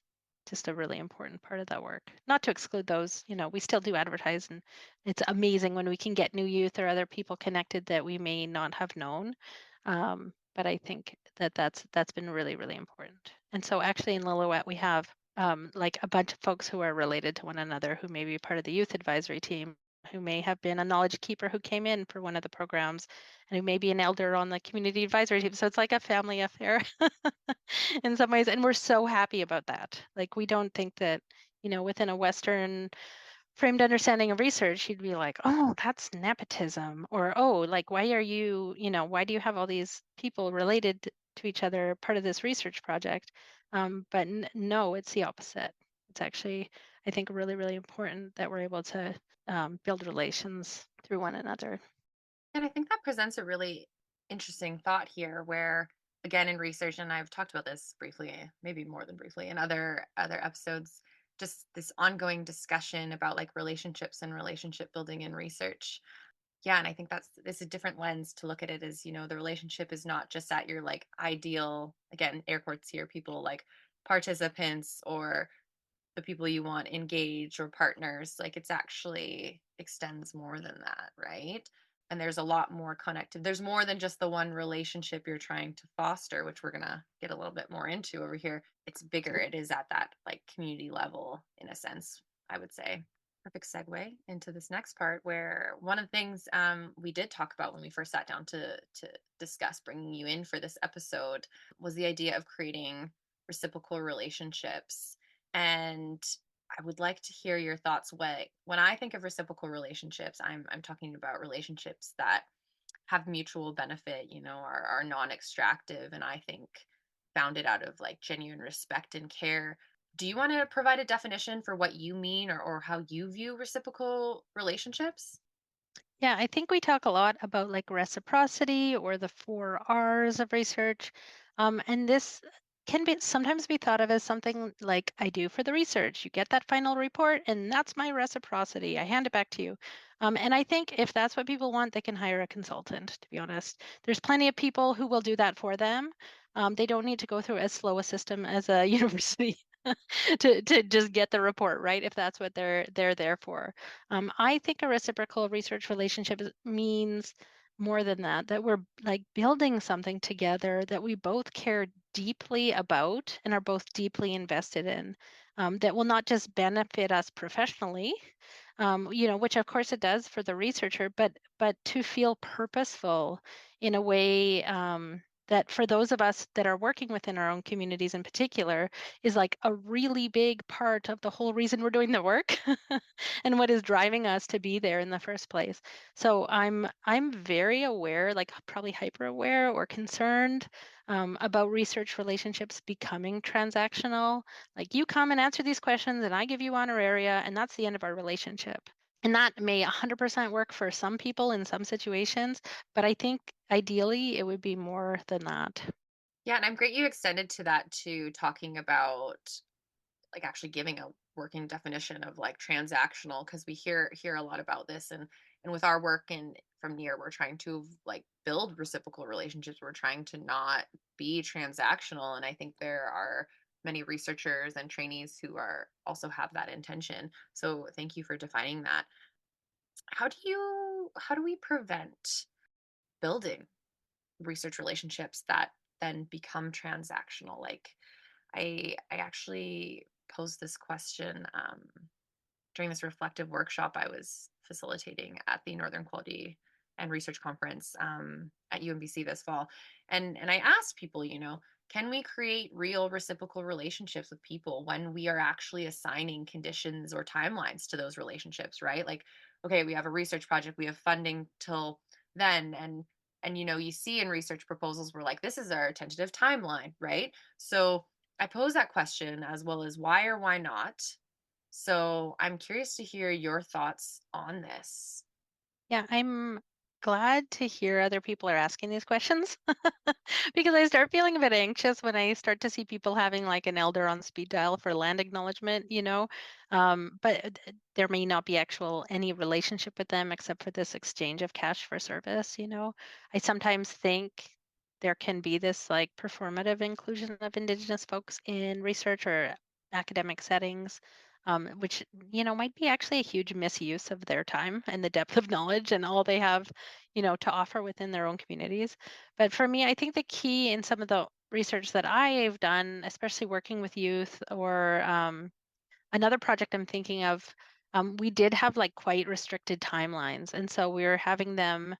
just a really important part of that work. Not to exclude those, we still do advertise, and it's amazing when we can get new youth or other people connected that we may not have known. But I think that that's been really, really important. And so actually in Lillooet, we have like a bunch of folks who are related to one another who may be part of the youth advisory team, who may have been a knowledge keeper who came in for one of the programs, and who may be an elder on the community advisory team. So it's like a family affair in some ways. And we're so happy about that. Like, we don't think that, within a Western framed understanding of research, you'd be like, oh, that's nepotism. Or, oh, like, why do you have all these people related to each other, part of this research project? But no, it's the opposite. It's actually, I think, really, really important that we're able to build relations through one another. And I think that presents a really interesting thought here where again in research, and I've talked about this briefly, maybe more than briefly in other episodes, just this ongoing discussion about like relationships and relationship building in research. Yeah, and I think it's a different lens to look at it as, the relationship is not just at your like ideal, again, air quotes here, people like participants or the people you want engaged or partners. Like it's actually extends more than that, right? And there's a lot more connected. There's more than just the one relationship you're trying to foster, which we're gonna get a little bit more into over here. It's bigger. It is at that like community level in a sense, I would say. Perfect segue into this next part where one of the things we did talk about when we first sat down to discuss bringing you in for this episode was the idea of creating reciprocal relationships. And I would like to hear your thoughts. When I think of reciprocal relationships, I'm talking about relationships that have mutual benefit, are non-extractive, and I think founded out of like genuine respect and care. Do you want to provide a definition for what you mean or how you view reciprocal relationships? Yeah, I think we talk a lot about, like, reciprocity or the 4 R's of research. And this can be sometimes be thought of as something like, I do for the research. You get that final report, and that's my reciprocity. I hand it back to you. And I think if that's what people want, they can hire a consultant, to be honest. There's plenty of people who will do that for them. They don't need to go through as slow a system as a university to just get the report, right? If that's what they're there for. I think a reciprocal research relationship means more than that, that we're, like, building something together that we both care deeply about and are both deeply invested in, that will not just benefit us professionally, which of course it does for the researcher, but to feel purposeful in a way, that for those of us that are working within our own communities in particular is, like, a really big part of the whole reason we're doing the work and what is driving us to be there in the first place. So I'm very aware, like probably hyper aware or concerned, about research relationships becoming transactional. Like, you come and answer these questions and I give you honoraria, and that's the end of our relationship. And that may 100% work for some people in some situations, but I think ideally it would be more than that. Yeah, and I'm great you extended to that to talking about like actually giving a working definition of like transactional because we hear a lot about this and with our work and from near we're trying to like build reciprocal relationships. We're trying to not be transactional, and I think there are many researchers and trainees who are also have that intention. So thank you for defining that. How do we prevent building research relationships that then become transactional? Like I actually posed this question during this reflective workshop I was facilitating at the Northern Quality and Research Conference at UMBC this fall, and I asked people, can we create real reciprocal relationships with people when we are actually assigning conditions or timelines to those relationships, right? Like, okay, we have a research project, we have funding till then, and you see in research proposals, we're like, this is our tentative timeline, right? So I pose that question as well as why or why not. So I'm curious to hear your thoughts on this. Yeah, I'm glad to hear other people are asking these questions because I start feeling a bit anxious when I start to see people having like an elder on speed dial for land acknowledgement. But there may not be actual any relationship with them except for this exchange of cash for service. I sometimes think there can be this like performative inclusion of Indigenous folks in research or academic settings, which might be actually a huge misuse of their time and the depth of knowledge and all they have to offer within their own communities. But for me, I think the key in some of the research that I've done, especially working with youth or another project I'm thinking of, we did have like quite restricted timelines. And so we were having them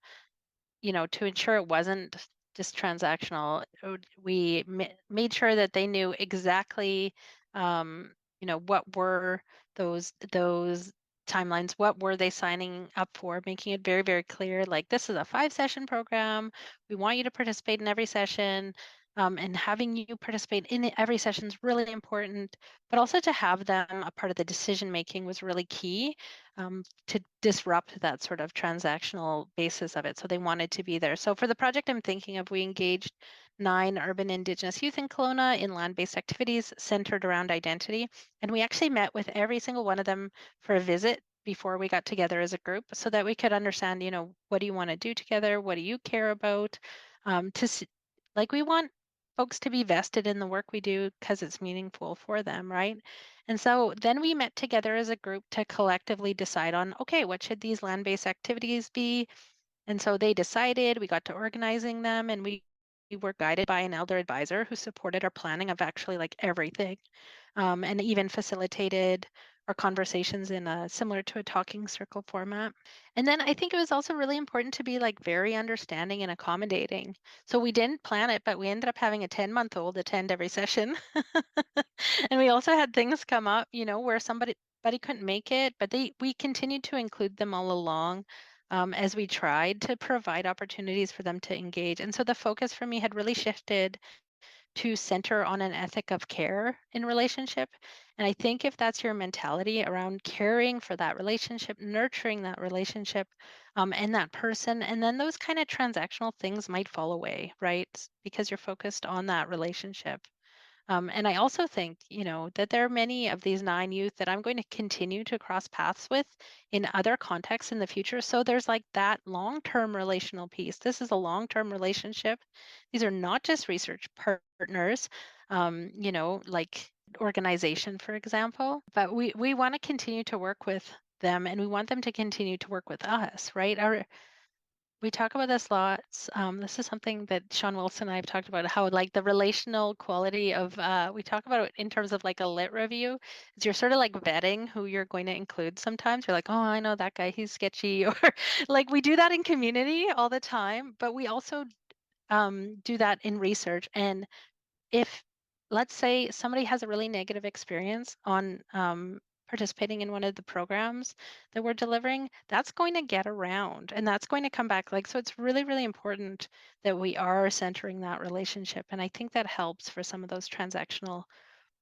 to ensure it wasn't just transactional, we made sure that they knew exactly, what were those timelines, what were they signing up for, making it very, very clear, like this is a 5-session program. We want you to participate in every session. And having you participate in every session is really important, but also to have them a part of the decision making was really key, to disrupt that sort of transactional basis of it. So they wanted to be there. So for the project I'm thinking of, we engaged 9 urban Indigenous youth in Kelowna in land-based activities centered around identity. And we actually met with every single one of them for a visit before we got together as a group so that we could understand what do you want to do together? What do you care about? Like we want folks to be vested in the work we do because it's meaningful for them, right? And so then we met together as a group to collectively decide on, okay, what should these land-based activities be? And so they decided, we got to organizing them, and we were guided by an elder advisor who supported our planning of actually like everything, and even facilitated our conversations in a similar to a talking circle format. And then I think it was also really important to be like very understanding and accommodating. So we didn't plan it, but we ended up having a 10-month-old attend every session. And we also had things come up where somebody couldn't make it, but we continued to include them all along, as we tried to provide opportunities for them to engage. And so the focus for me had really shifted to center on an ethic of care in relationship. And I think if that's your mentality around caring for that relationship, nurturing that relationship, and that person, and then those kind of transactional things might fall away, right? Because you're focused on that relationship. And I also think that there are many of these 9 youth that I'm going to continue to cross paths with in other contexts in the future. So there's like that long-term relational piece. This is a long-term relationship. These are not just research partners, like organization, for example, but we want to continue to work with them and we want them to continue to work with us, right? We talk about this lots. This is something that Sean Wilson and I have talked about, how like the relational quality of, we talk about it in terms of like a lit review, is you're sort of like vetting who you're going to include sometimes. You're like, oh, I know that guy, he's sketchy. Or like we do that in community all the time, but we also do that in research. And if, let's say, somebody has a really negative experience on participating in one of the programs that we're delivering, that's going to get around and that's going to come back. Like, so it's really, really important that we are centering that relationship. And I think that helps for some of those transactional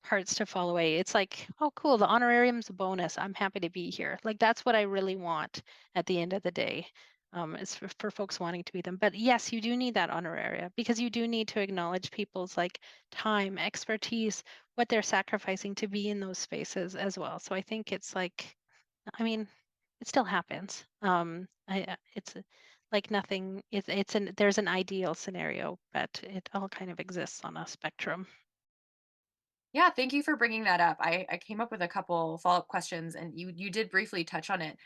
parts to fall away. It's like, oh, cool, the honorarium's a bonus. I'm happy to be here. Like, that's what I really want at the end of the day. Is for folks wanting to be them. But yes, you do need that honoraria because you do need to acknowledge people's like time, expertise, what they're sacrificing to be in those spaces as well. So I think it's like, I mean, it still happens. It's like nothing. There's an ideal scenario, but it all kind of exists on a spectrum. Yeah, thank you for bringing that up. I came up with a couple follow-up questions and you did briefly touch on it.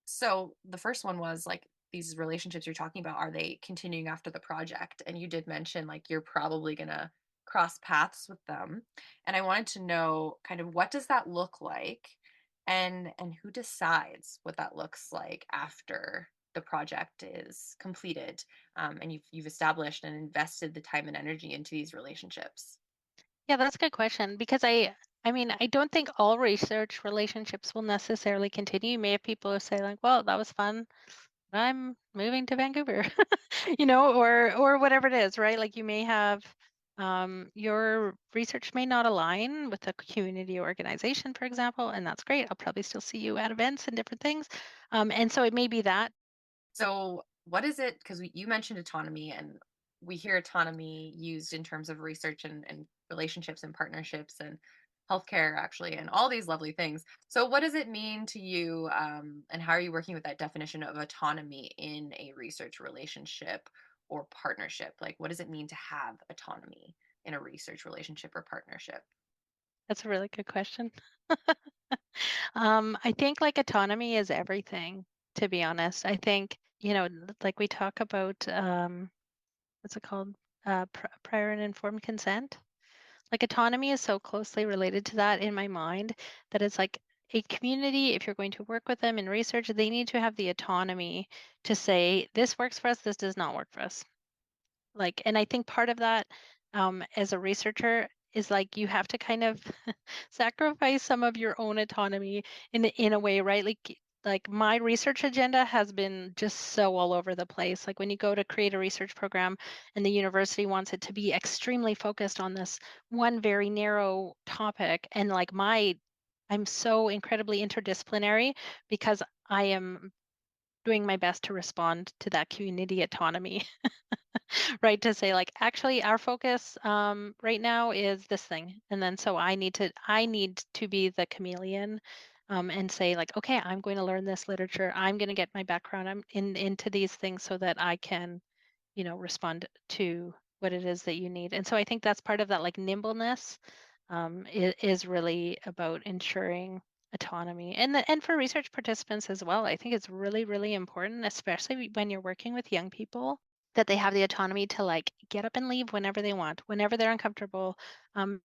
So the first one was like these relationships you're talking about, are they continuing after the project? And you did mention like you're probably going to cross paths with them. And I wanted to know kind of what does that look like and who decides what that looks like after the project is completed, and you've established and invested the time and energy into these relationships. Yeah, that's a good question because I mean, I don't think all research relationships will necessarily continue. You may have people who say like, "Well, that was fun. I'm moving to Vancouver," or whatever it is, right? Like you may have your research may not align with a community organization, for example, and that's great. I'll probably still see you at events and different things. And so it may be that. So, what is it? Because you mentioned autonomy, and we hear autonomy used in terms of research and relationships and partnerships and healthcare, actually, and all these lovely things. So, what does it mean to you, and how are you working with that definition of autonomy in a research relationship or partnership? Like, what does it mean to have autonomy in a research relationship or partnership? That's a really good question. I think like autonomy is everything, to be honest. I think, like we talk about, what's it called? Prior and informed consent. Like autonomy is so closely related to that in my mind that it's like a community, if you're going to work with them in research, they need to have the autonomy to say, this works for us, this does not work for us. Like, and I think part of that, as a researcher, is like you have to kind of sacrifice some of your own autonomy in a way, right? Like my research agenda has been just so all over the place. Like when you go to create a research program and the university wants it to be extremely focused on this one very narrow topic, and like I'm so incredibly interdisciplinary because I am doing my best to respond to that community autonomy. Right, to say like, actually our focus right now is this thing. And then so I need to be the chameleon, and say like, okay, I'm going to learn this literature. I'm going to get my background into these things so that I can, respond to what it is that you need. And so I think that's part of that like nimbleness, is really about ensuring autonomy. And for research participants as well, I think it's really, really important, especially when you're working with young people, that they have the autonomy to like get up and leave whenever they want, whenever they're uncomfortable,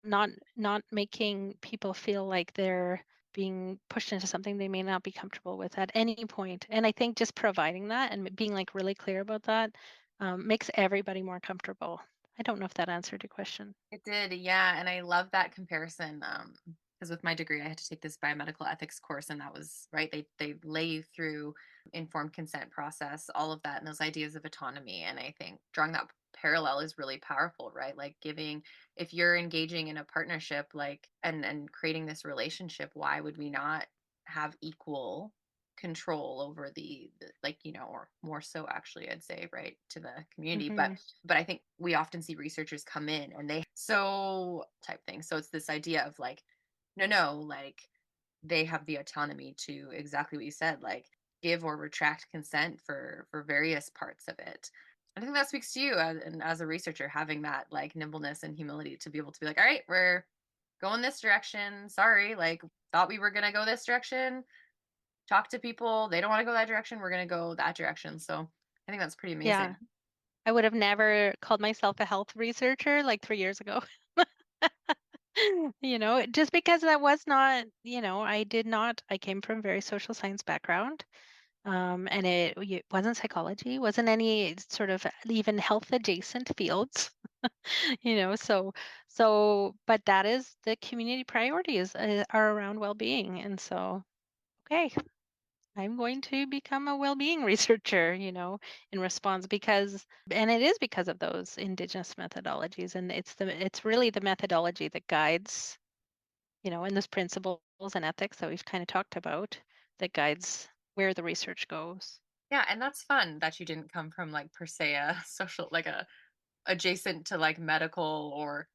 not making people feel like they're being pushed into something they may not be comfortable with at any point. And I think just providing that and being like really clear about that, makes everybody more comfortable. I don't know if that answered your question. It did, yeah, and I love that comparison. Because with my degree, I had to take this biomedical ethics course, and that was right. They lay you through informed consent process, all of that, and those ideas of autonomy. And I think drawing that parallel is really powerful, right? Like giving, if you're engaging in a partnership, like and creating this relationship, why would we not have equal control over the like or more so actually I'd say, right, to the community. but Hmm. but I think we often see researchers come in and they so type thing. So it's this idea of like, no, like they have the autonomy to exactly what you said, like give or retract consent for various parts of it. I think that speaks to you and as a researcher, having that like nimbleness and humility to be able to be like, all right, we're going this direction. Sorry, like thought we were gonna go this direction. Talk to people. They don't want to go that direction. We're gonna go that direction. So I think that's pretty Yeah, amazing. I would have never called myself a health researcher like 3 years ago. Just because that was not, I did not, I came from a very social science background. And it wasn't psychology, wasn't any sort of even health adjacent fields, but that is the community priorities, are around well-being. And so, okay, I'm going to become a well-being researcher, in response, and it is because of those Indigenous methodologies. And it's really the methodology that guides, and those principles and ethics that we've kind of talked about, that guides where the research goes. Yeah, and that's fun that you didn't come from like per se a social like a adjacent to like medical or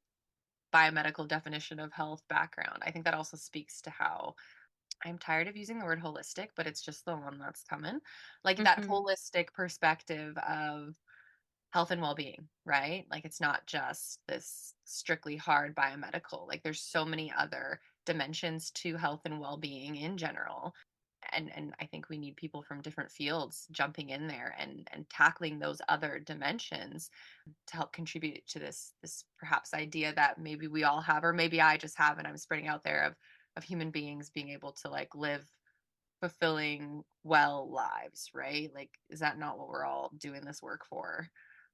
biomedical definition of health background. I think that also speaks to how I'm tired of using the word holistic, but it's just the one that's coming. Like that Hmm. holistic perspective of health and well-being, right? Like it's not just this strictly hard biomedical. Like there's so many other dimensions to health and well-being in general. and I think we need people from different fields jumping in there and tackling those other dimensions to help contribute to this perhaps idea that maybe we all have, or maybe I just have, and I'm spreading out there of human beings being able to like live fulfilling well lives, right? Like, is that not what we're all doing this work for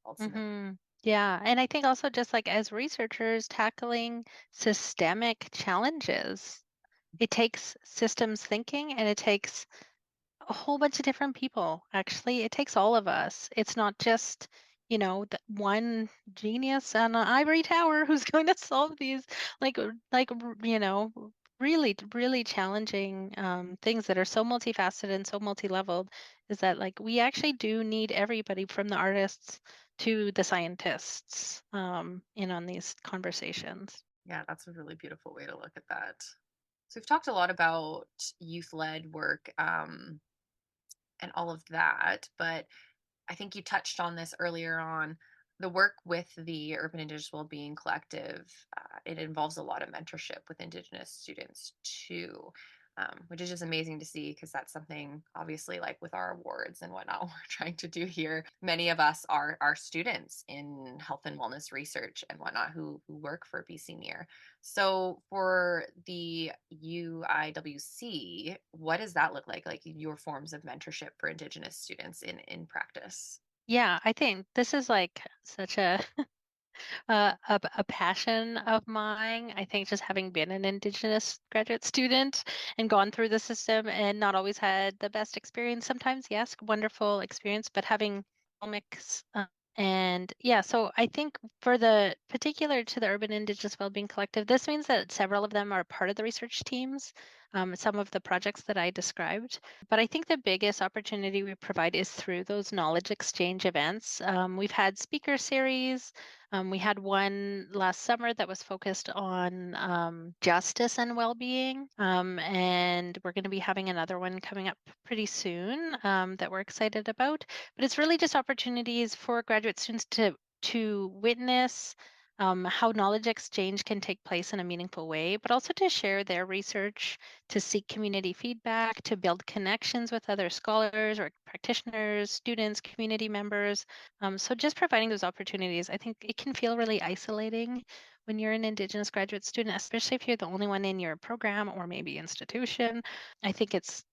ultimately? Yeah, and I think also just like as researchers tackling systemic challenges, it takes systems thinking and it takes a whole bunch of different people, actually. It takes all of us. It's not just, the one genius on an ivory tower who's going to solve these really, really challenging things that are so multifaceted and so multi-leveled. Is that like we actually do need everybody from the artists to the scientists in on these conversations. Yeah, that's a really beautiful way to look at that. So we've talked a lot about youth led work, and all of that, but I think you touched on this earlier on. The work with the Urban Indigenous Wellbeing Collective, it involves a lot of mentorship with Indigenous students too, which is just amazing to see because that's something, obviously, like with our awards and whatnot, we're trying to do here. Many of us are students in health and wellness research and whatnot who work for BC Near. So for the UIWC, what does that look like? Like your forms of mentorship for Indigenous students in practice? Yeah, I think this is like such a passion of mine. I think just having been an Indigenous graduate student and gone through the system and not always had the best experience, sometimes, yes, wonderful experience, but having a mix. And yeah, so I think for the particular to the Urban Indigenous Wellbeing Collective, this means that several of them are part of the research teams, some of the projects that I described. But I think the biggest opportunity we provide is through those knowledge exchange events. We've had speaker series. We had one last summer that was focused on justice and well-being, and we're going to be having another one coming up pretty soon that we're excited about. But it's really just opportunities for graduate students to witness how knowledge exchange can take place in a meaningful way, but also to share their research, to seek community feedback, to build connections with other scholars or practitioners, students, community members. So just providing those opportunities, I think it can feel really isolating when you're an Indigenous graduate student, especially if you're the only one in your program or maybe institution. I think it's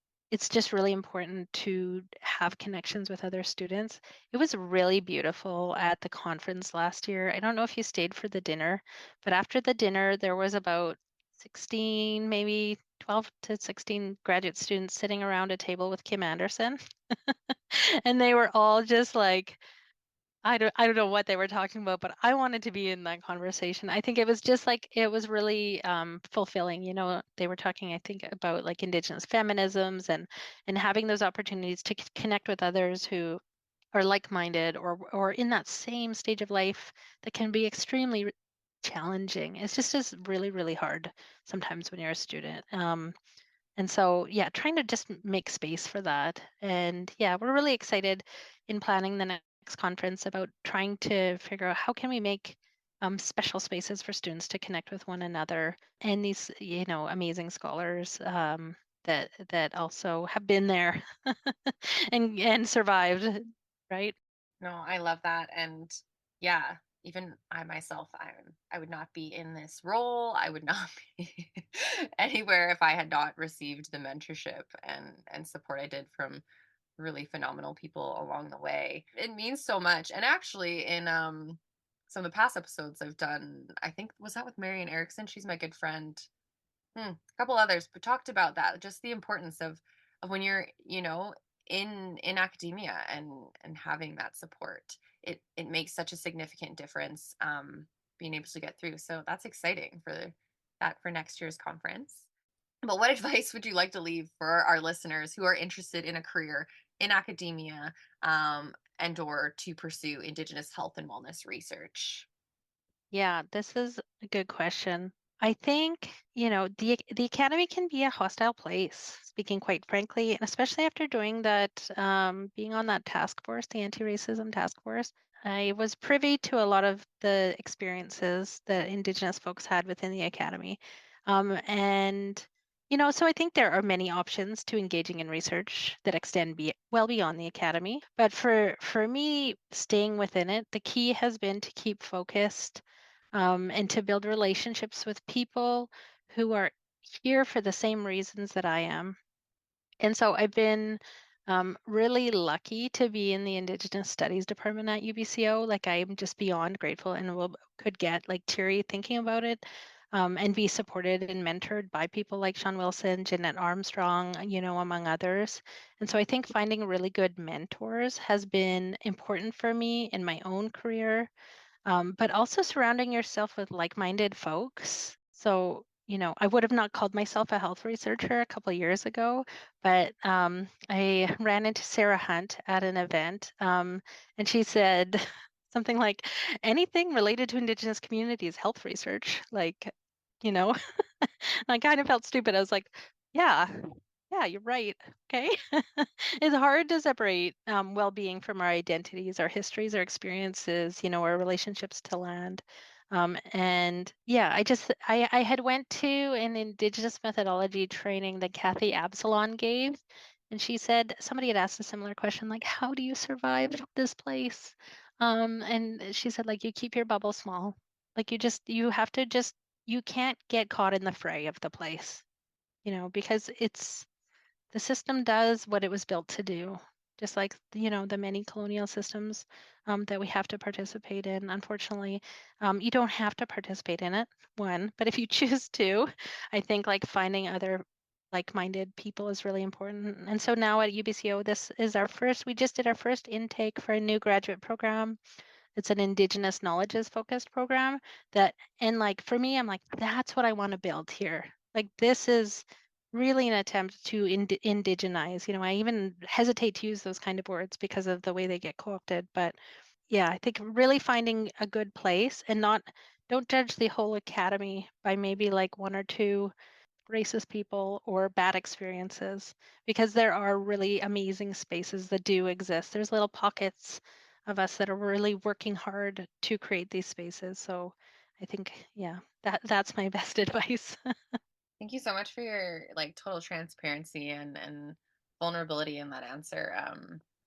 just really important to have connections with other students. It was really beautiful at the conference last year. I don't know if you stayed for the dinner, but after the dinner, there was about 16, maybe 12 to 16 graduate students sitting around a table with Kim Anderson. And they were all just like, I don't know what they were talking about, but I wanted to be in that conversation. I think it was just like it was really fulfilling. They were talking, I think, about like Indigenous feminisms and having those opportunities to connect with others who are like-minded or in that same stage of life that can be extremely challenging. It's just really, really hard sometimes when you're a student. And so, yeah, trying to just make space for that. And yeah, we're really excited in planning the next conference about trying to figure out how can we make special spaces for students to connect with one another and these, amazing scholars that also have been there and survived, right? No, I love that. And yeah, even I myself, I would not be in this role. I would not be anywhere if I had not received the mentorship and support I did from really phenomenal people along the way. It means so much. And actually in some of the past episodes I've done, I think was that with Marian Erickson. She's my good friend. A couple others, but talked about that, just the importance of when you're, in academia and having that support. It makes such a significant difference, being able to get through. So that's exciting for next year's conference. But what advice would you like to leave for our listeners who are interested in a career in academia, and or to pursue Indigenous health and wellness research? Yeah, this is a good question. I think, the academy can be a hostile place, speaking quite frankly, and especially after doing that, being on that task force, the anti-racism task force. I was privy to a lot of the experiences that Indigenous folks had within the academy. And So I think there are many options to engaging in research that extend well beyond the academy. But for me, staying within it, the key has been to keep focused and to build relationships with people who are here for the same reasons that I am. And so I've been really lucky to be in the Indigenous Studies department at UBCO. Like I'm just beyond grateful and could get like teary thinking about it, and be supported and mentored by people like Sean Wilson, Jeanette Armstrong, among others. And so I think finding really good mentors has been important for me in my own career, but also surrounding yourself with like-minded folks. So, I would have not called myself a health researcher a couple of years ago, but I ran into Sarah Hunt at an event, and she said something like, anything related to Indigenous communities, health research. Like, you know, I kind of felt stupid. I was like, yeah, yeah, you're right. Okay. It's hard to separate well-being from our identities, our histories, our experiences, our relationships to land. And yeah, I had went to an Indigenous methodology training that Kathy Absalon gave, and she said somebody had asked a similar question, like, how do you survive this place? And she said, like, you keep your bubble small. Like you have to just you can't get caught in the fray of the place, because the system does what it was built to do, just like, the many colonial systems that we have to participate in. Unfortunately, you don't have to participate in it, one, but if you choose to, I think like finding other like-minded people is really important. And so now at UBCO, we just did our first intake for a new graduate program. It's an Indigenous knowledges focused program and like for me, I'm like, that's what I want to build here. Like this is really an attempt to indigenize. I even hesitate to use those kind of words because of the way they get co-opted. But yeah, I think really finding a good place and don't judge the whole academy by maybe like one or two racist people or bad experiences, because there are really amazing spaces that do exist. There's little pockets of us that are really working hard to create these spaces. So I think, yeah, that's my best advice. Thank you so much for your like total transparency and vulnerability in that answer.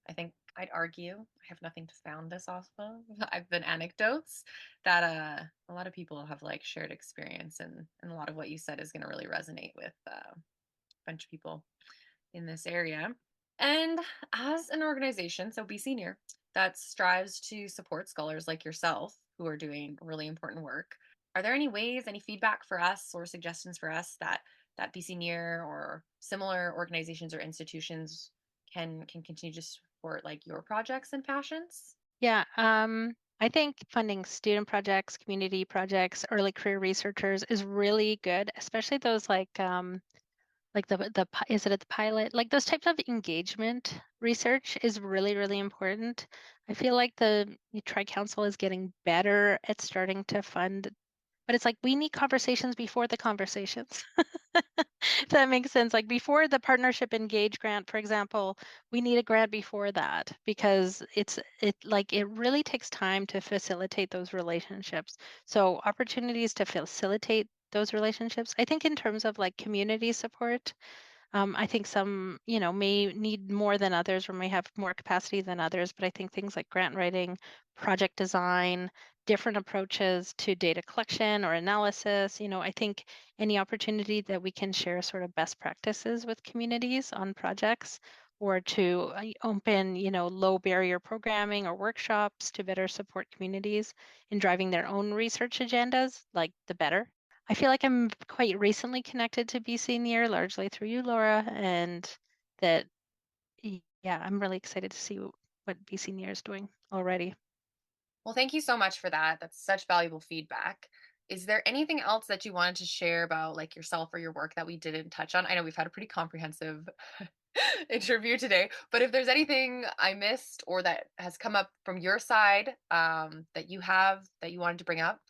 I think I'd argue I have nothing to found this off of. I've been anecdotes that a lot of people have like shared experience, and a lot of what you said is going to really resonate with a bunch of people in this area. And as an organization, so BC Near, that strives to support scholars like yourself who are doing really important work, are there any ways, any feedback for us or suggestions for us that BC Near or similar organizations or institutions can continue to support like your projects and passions? Yeah, I think funding student projects, community projects, early career researchers is really good, especially those like is it at the pilot, like those types of engagement research is really really important. I feel like the Tri Council is getting better at starting to fund, but it's like we need conversations before the conversations. If that makes sense. Like before the partnership engage grant, for example, we need a grant before that because it really takes time to facilitate those relationships. So opportunities to facilitate those relationships. I think in terms of like community support, I think some, may need more than others or may have more capacity than others, but I think things like grant writing, project design, different approaches to data collection or analysis, I think any opportunity that we can share sort of best practices with communities on projects or to open, low barrier programming or workshops to better support communities in driving their own research agendas, like the better. I feel like I'm quite recently connected to BC Near, largely through you, Laura, and that, yeah, I'm really excited to see what BC Near is doing already. Well, thank you so much for that. That's such valuable feedback. Is there anything else that you wanted to share about like yourself or your work that we didn't touch on? I know we've had a pretty comprehensive interview today, but if there's anything I missed or that has come up from your side that you have that you wanted to bring up.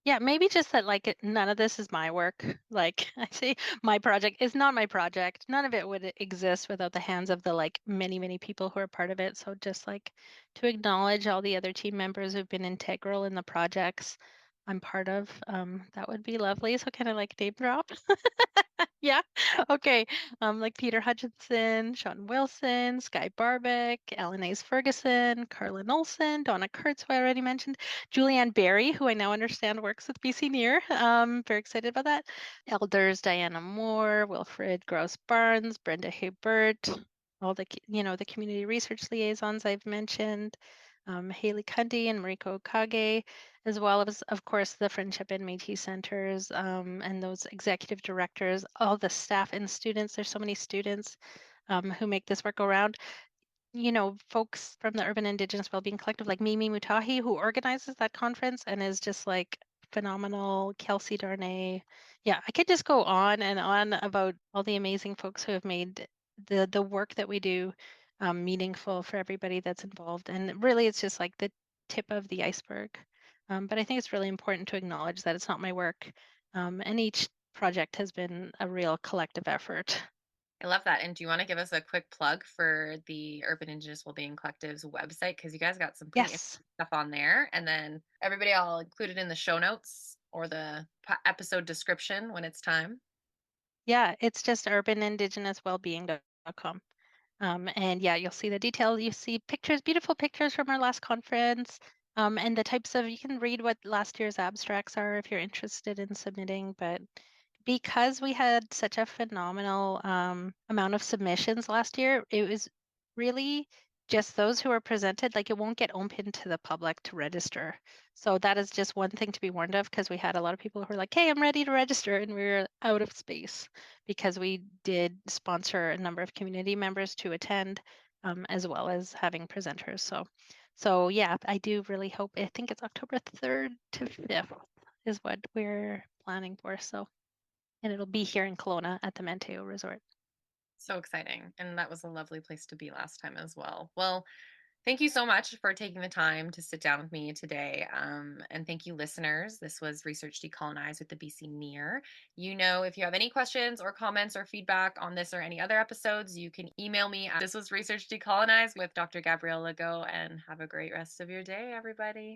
Yeah, maybe just that like none of this is my work. Like I say, my project is not my project. None of it would exist without the hands of the like many, many people who are part of it. So just like to acknowledge all the other team members who've been integral in the projects I'm part of, that would be lovely. So kind of like name drop. Yeah. Okay. Like Peter Hutchinson, Sean Wilson, Sky Barbeck, Ellen Ace Ferguson, Carlin Olson, Donna Kurtz, who I already mentioned, Julianne Barry, who I now understand works with BC Near. Very excited about that. Elders Diana Moore, Wilfred Gross Barnes, Brenda Hibbert, all the the community research liaisons I've mentioned, Haley Cundy and Mariko Kage, as well as, of course, the Friendship and Métis Centers and those executive directors, all the staff and students. There's so many students who make this work go around. Folks from the Urban Indigenous Wellbeing Collective, like Mimi Mutahi, who organizes that conference and is just like phenomenal. Kelsey Darnay. Yeah, I could just go on and on about all the amazing folks who have made the work that we do meaningful for everybody that's involved. And really, it's just like the tip of the iceberg. But I think it's really important to acknowledge that it's not my work. And each project has been a real collective effort. I love that. And do you want to give us a quick plug for the Urban Indigenous Wellbeing Collective's website? Because you guys got some pretty interesting Yes. stuff on there. And then everybody, I'll include it in the show notes or the episode description when it's time. Yeah, it's just urbanindigenouswellbeing.com. And yeah, you'll see the details. You see pictures, beautiful pictures from our last conference, and the types of, you can read what last year's abstracts are if you're interested in submitting. But because we had such a phenomenal amount of submissions last year, it was really just those who were presented, like it won't get open to the public to register. So that is just one thing to be warned of because we had a lot of people who were like, hey, I'm ready to register, and we were out of space because we did sponsor a number of community members to attend, as well as having presenters. So yeah, I do really hope. I think it's October 3rd to 5th is what we're planning for. So, and it'll be here in Kelowna at the Manteo Resort. So exciting. And that was a lovely place to be last time as well. Well, thank you so much for taking the time to sit down with me today. And thank you, listeners. This was Research Decolonized with the BC Near. If you have any questions or comments or feedback on this or any other episodes, you can email me. This was Research Decolonized with Dr. Gabrielle Legault, and have a great rest of your day, everybody.